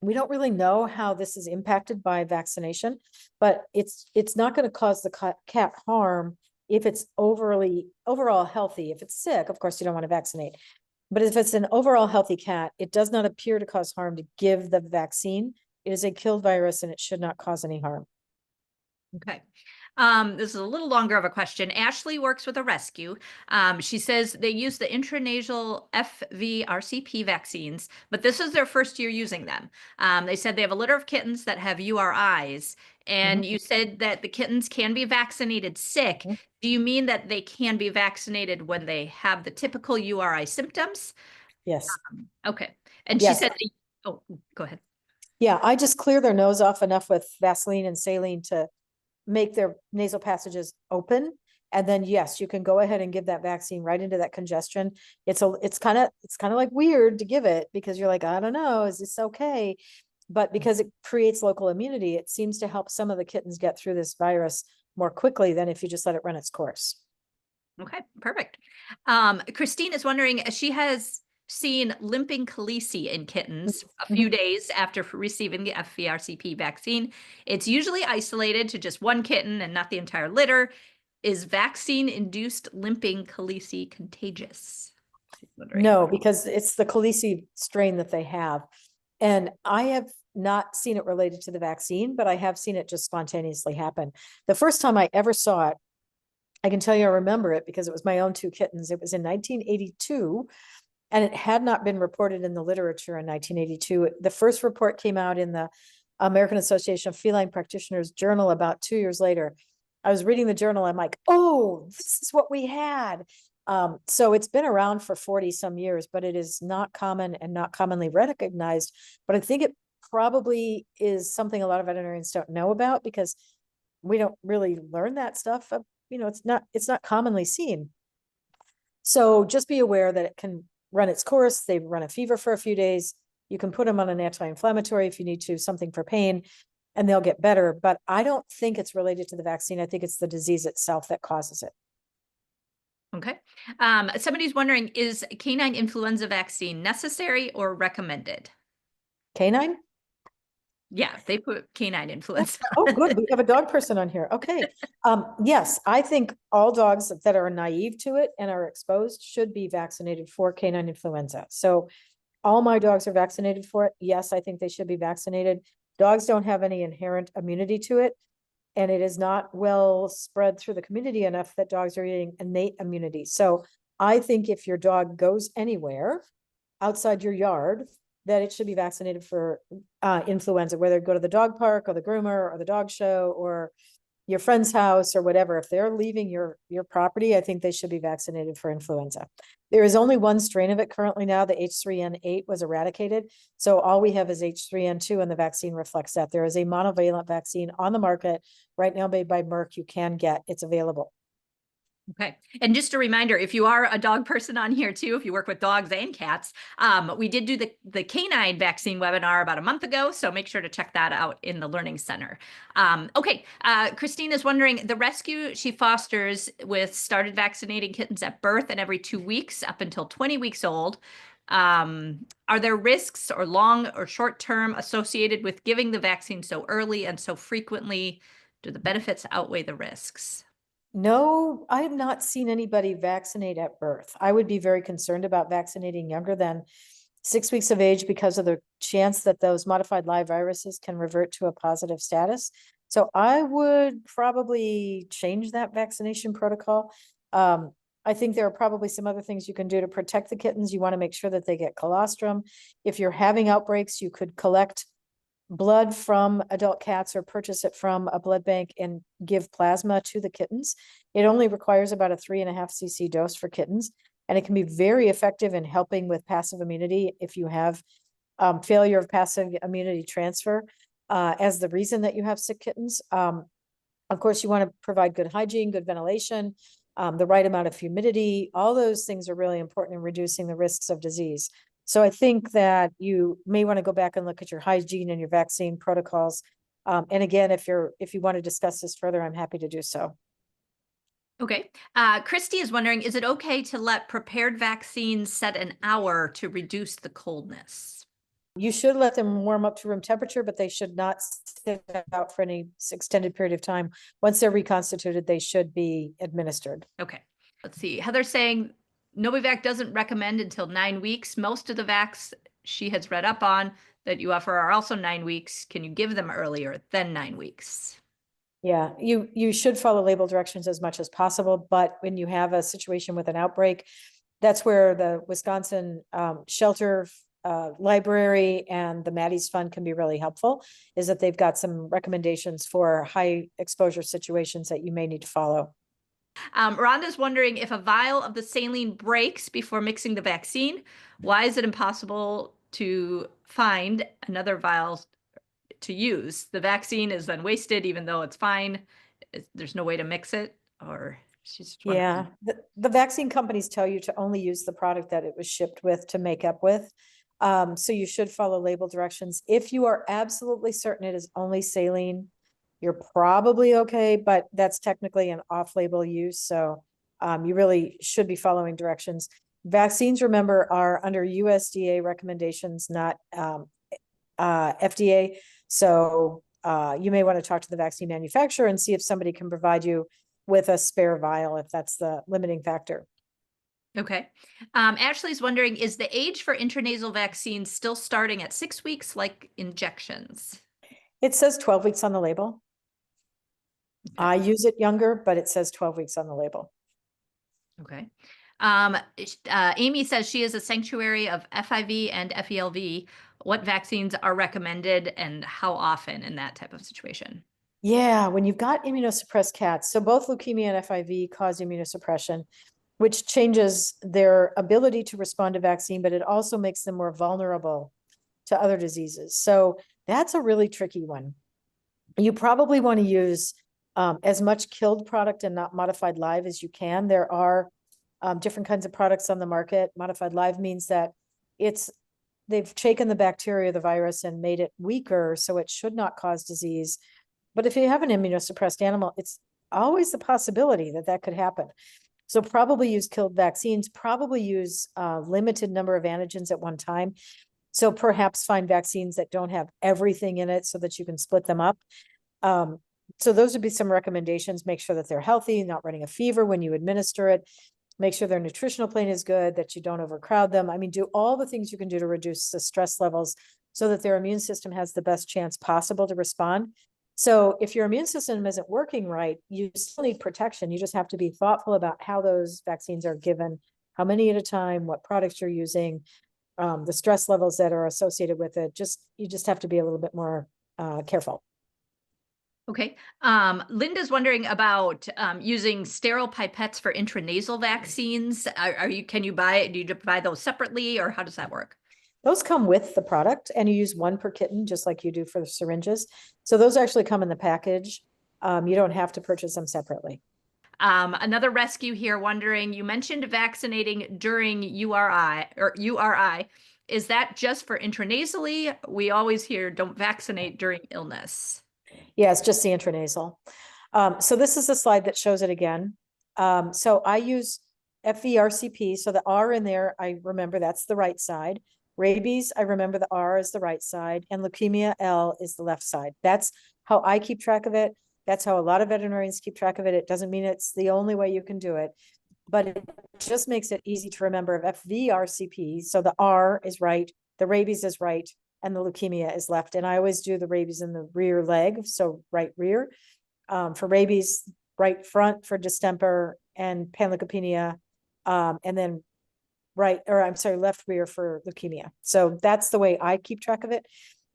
B: we don't really know how this is impacted by vaccination, but it's not going to cause the cat harm if it's overall healthy. If it's sick, of course, you don't want to vaccinate. But if it's an overall healthy cat, it does not appear to cause harm to give the vaccine. It is a killed virus and it should not cause any harm.
A: Okay. This is a little longer of a question. Ashley works with a rescue. She says they use the intranasal FVRCP vaccines, but this is their first year using them. They said they have a litter of kittens that have URIs, and you said that the kittens can be vaccinated sick. Do you mean that they can be vaccinated when they have the typical URI symptoms?
B: Yes.
A: Okay. And
B: Yes.
A: she said, oh, go ahead.
B: Yeah, I just clear their nose off enough with Vaseline and saline to make their nasal passages open. And then, yes, you can go ahead and give that vaccine right into that congestion. It's kind of like weird to give it because you're like, I don't know, is this okay? But because it creates local immunity, it seems to help some of the kittens get through this virus more quickly than if you just let it run its course.
A: Okay, perfect. Christine is wondering, she has seen limping calesi in kittens a few days after receiving the FVRCP vaccine. It's usually isolated to just one kitten and not the entire litter. Is vaccine-induced limping calesi contagious?
B: No, because it's the calesi strain that they have. And I have not seen it related to the vaccine, but I have seen it just spontaneously happen. The first time I ever saw it, I can tell you I remember it because it was my own two kittens. It was in 1982, and it had not been reported in the literature in 1982. The first report came out in the American Association of Feline Practitioners Journal about 2 years later. I was reading the journal. I'm like, oh, this is what we had. So it's been around for 40 some years, but it is not common and not commonly recognized. But I think it probably is something a lot of veterinarians don't know about because we don't really learn that stuff. It's not commonly seen. So just be aware that it can run its course. They run a fever for a few days. You can put them on an anti-inflammatory if you need to, something for pain, and they'll get better. But I don't think it's related to the vaccine. I think it's the disease itself that causes it.
A: Okay. Somebody's wondering, is canine influenza vaccine necessary or recommended?
B: Canine?
A: Yeah, they put canine influenza.
B: Oh, good. We have a dog person on here. Okay. Yes, I think all dogs that are naive to it and are exposed should be vaccinated for canine influenza. So all my dogs are vaccinated for it. Yes, I think they should be vaccinated. Dogs don't have any inherent immunity to it, and it is not well spread through the community enough that dogs are getting innate immunity. So I think if your dog goes anywhere outside your yard, that it should be vaccinated for influenza, whether go to the dog park or the groomer or the dog show or your friend's house or whatever. If they're leaving your property, I think they should be vaccinated for influenza. There is only one strain of it currently now. The H3N8 was eradicated. So all we have is H3N2, and the vaccine reflects that. There is a monovalent vaccine on the market right now made by Merck. You can get, it's available.
A: Okay. And just a reminder, if you are a dog person on here too, if you work with dogs and cats, we did do the canine vaccine webinar about a month ago. So make sure to check that out in the Learning Center. Okay. Christine is wondering, the rescue she fosters with started vaccinating kittens at birth and every 2 weeks up until 20 weeks old. Are there risks or long or short term associated with giving the vaccine so early and so frequently? Do the benefits outweigh the risks?
B: No, I have not seen anybody vaccinate at birth. I would be very concerned about vaccinating younger than 6 weeks of age because of the chance that those modified live viruses can revert to a positive status. So I would probably change that vaccination protocol. I think there are probably some other things you can do to protect the kittens. You want to make sure that they get colostrum. If you're having outbreaks, you could collect blood from adult cats or purchase it from a blood bank and give plasma to the kittens. It only requires about a 3.5 cc dose for kittens, and it can be very effective in helping with passive immunity if you have failure of passive immunity transfer as the reason that you have sick kittens. Of course, you want to provide good hygiene, good ventilation, the right amount of humidity. All those things are really important in reducing the risks of disease. So I think that you may want to go back and look at your hygiene and your vaccine protocols. And again, if you want to discuss this further, I'm happy to do so.
A: Okay. Christy is wondering, is it okay to let prepared vaccines set an hour to reduce the coldness?
B: You should let them warm up to room temperature, but they should not sit out for any extended period of time. Once they're reconstituted, they should be administered.
A: Okay. Let's see. Heather's saying Novavax doesn't recommend until 9 weeks. Most of the vax she has read up on that you offer are also 9 weeks. Can you give them earlier than 9 weeks?
B: Yeah, you should follow label directions as much as possible, but when you have a situation with an outbreak, that's where the Wisconsin shelter library and the Maddie's Fund can be really helpful, is that they've got some recommendations for high exposure situations that you may need to follow.
A: Rhonda's wondering if a vial of the saline breaks before mixing the vaccine. Why is it impossible to find another vial to use? The vaccine is then wasted, even though it's fine. There's no way to mix it, or she's
B: Yeah, the vaccine companies tell you to only use the product that it was shipped with to make up with. So you should follow label directions. If you are absolutely certain it is only saline, you're probably okay, but that's technically an off-label use. So you really should be following directions. Vaccines, remember, are under USDA recommendations, not FDA. So you may want to talk to the vaccine manufacturer and see if somebody can provide you with a spare vial if that's the limiting factor.
A: Okay. Ashley's wondering, is the age for intranasal vaccines still starting at 6 weeks like injections?
B: It says 12 weeks on the label.
A: Okay.
B: I use it younger, but it says 12 weeks on the label.
A: Okay. Amy says she is a sanctuary of FIV and FELV. What vaccines are recommended and how often in that type of situation?
B: Yeah, when you've got immunosuppressed cats, so both leukemia and FIV cause immunosuppression, which changes their ability to respond to vaccine, but it also makes them more vulnerable to other diseases. So that's a really tricky one. You probably want to use as much killed product and not modified live as you can. There are different kinds of products on the market. Modified live means that they've taken the bacteria, the virus, and made it weaker, so it should not cause disease. But if you have an immunosuppressed animal, it's always the possibility that that could happen. So probably use killed vaccines, probably use a limited number of antigens at one time. So perhaps find vaccines that don't have everything in it so that you can split them up. So those would be some recommendations. Make sure that they're healthy, not running a fever when you administer it. Make sure their nutritional plan is good, that you don't overcrowd them. I mean, do all the things you can do to reduce the stress levels so that their immune system has the best chance possible to respond. So if your immune system isn't working right, you still need protection. You just have to be thoughtful about how those vaccines are given, how many at a time, what products you're using, the stress levels that are associated with it. You just have to be a little bit more careful.
A: Okay. Linda's wondering about using sterile pipettes for intranasal vaccines. Can you do you buy those separately or how does that work?
B: Those come with the product and you use one per kitten, just like you do for the syringes. So those actually come in the package. You don't have to purchase them separately.
A: Another rescue here wondering, you mentioned vaccinating during URI. Is that just for intranasally? We always hear don't vaccinate during illness.
B: Yeah, it's just the intranasal. So this is a slide that shows it again. So I use FVRCP. So the R in there, I remember that's the right side. Rabies, I remember the R is the right side, and leukemia, L is the left side. That's how I keep track of it. That's how a lot of veterinarians keep track of it. It doesn't mean it's the only way you can do it, but it just makes it easy to remember of FVRCP. So the R is right, the rabies is right, and the leukemia is left. And I always do the rabies in the rear leg, so right rear. For rabies, right front for distemper and panleukopenia, and then left rear for leukemia. So that's the way I keep track of it.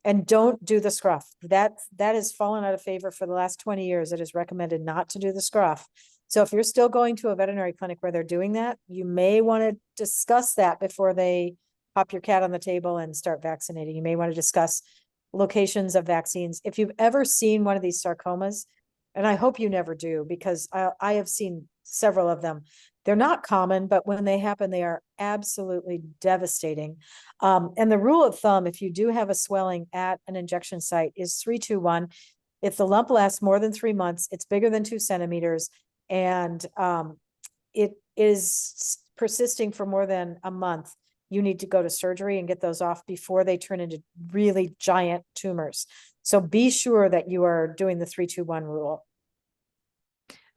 B: And don't do the scruff. That has fallen out of favor for the last 20 years. It is recommended not to do the scruff. So if you're still going to a veterinary clinic where they're doing that, you may want to discuss that before they pop your cat on the table and start vaccinating. You may want to discuss locations of vaccines. If you've ever seen one of these sarcomas, and I hope you never do, because I have seen several of them. They're not common, but when they happen, they are absolutely devastating. And the rule of thumb, if you do have a swelling at an injection site, is 3-2-1. If the lump lasts more than 3 months, it's bigger than 2 centimeters, and it is persisting for more than a month, you need to go to surgery and get those off before they turn into really giant tumors. So be sure that you are doing the 3-2-1 rule.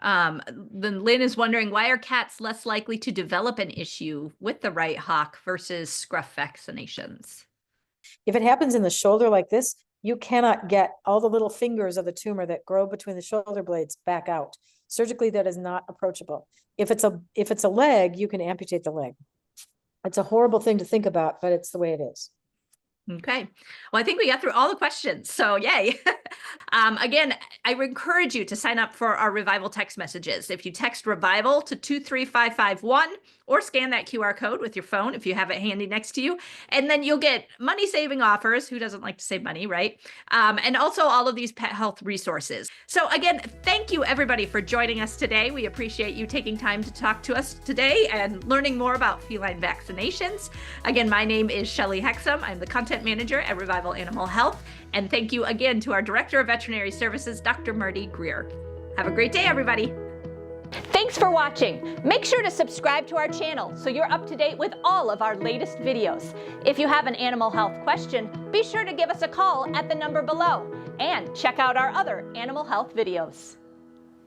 A: Then Lynn is wondering, why are cats less likely to develop an issue with the right hock versus scruff vaccinations?
B: If it happens in the shoulder like this, you cannot get all the little fingers of the tumor that grow between the shoulder blades back out. Surgically, that is not approachable. If it's a leg, you can amputate the leg. It's a horrible thing to think about, but it's the way it is.
A: Okay. Well, I think we got through all the questions. So yay. Again, I would encourage you to sign up for our Revival text messages. If you text Revival to 23551 or scan that QR code with your phone if you have it handy next to you, and then you'll get money-saving offers. Who doesn't like to save money, right? And also all of these pet health resources. So again, thank you everybody for joining us today. We appreciate you taking time to talk to us today and learning more about feline vaccinations. Again, my name is Shelley Hexum. I'm the content manager at Revival Animal Health. And thank you again to our Director of Veterinary Services, Dr. Marty Greer. Have a great day, everybody. Thanks for watching. Make sure to subscribe to our channel so you're up to date with all of our latest videos. If you have an animal health question, be sure to give us a call at the number below and check out our other animal health videos.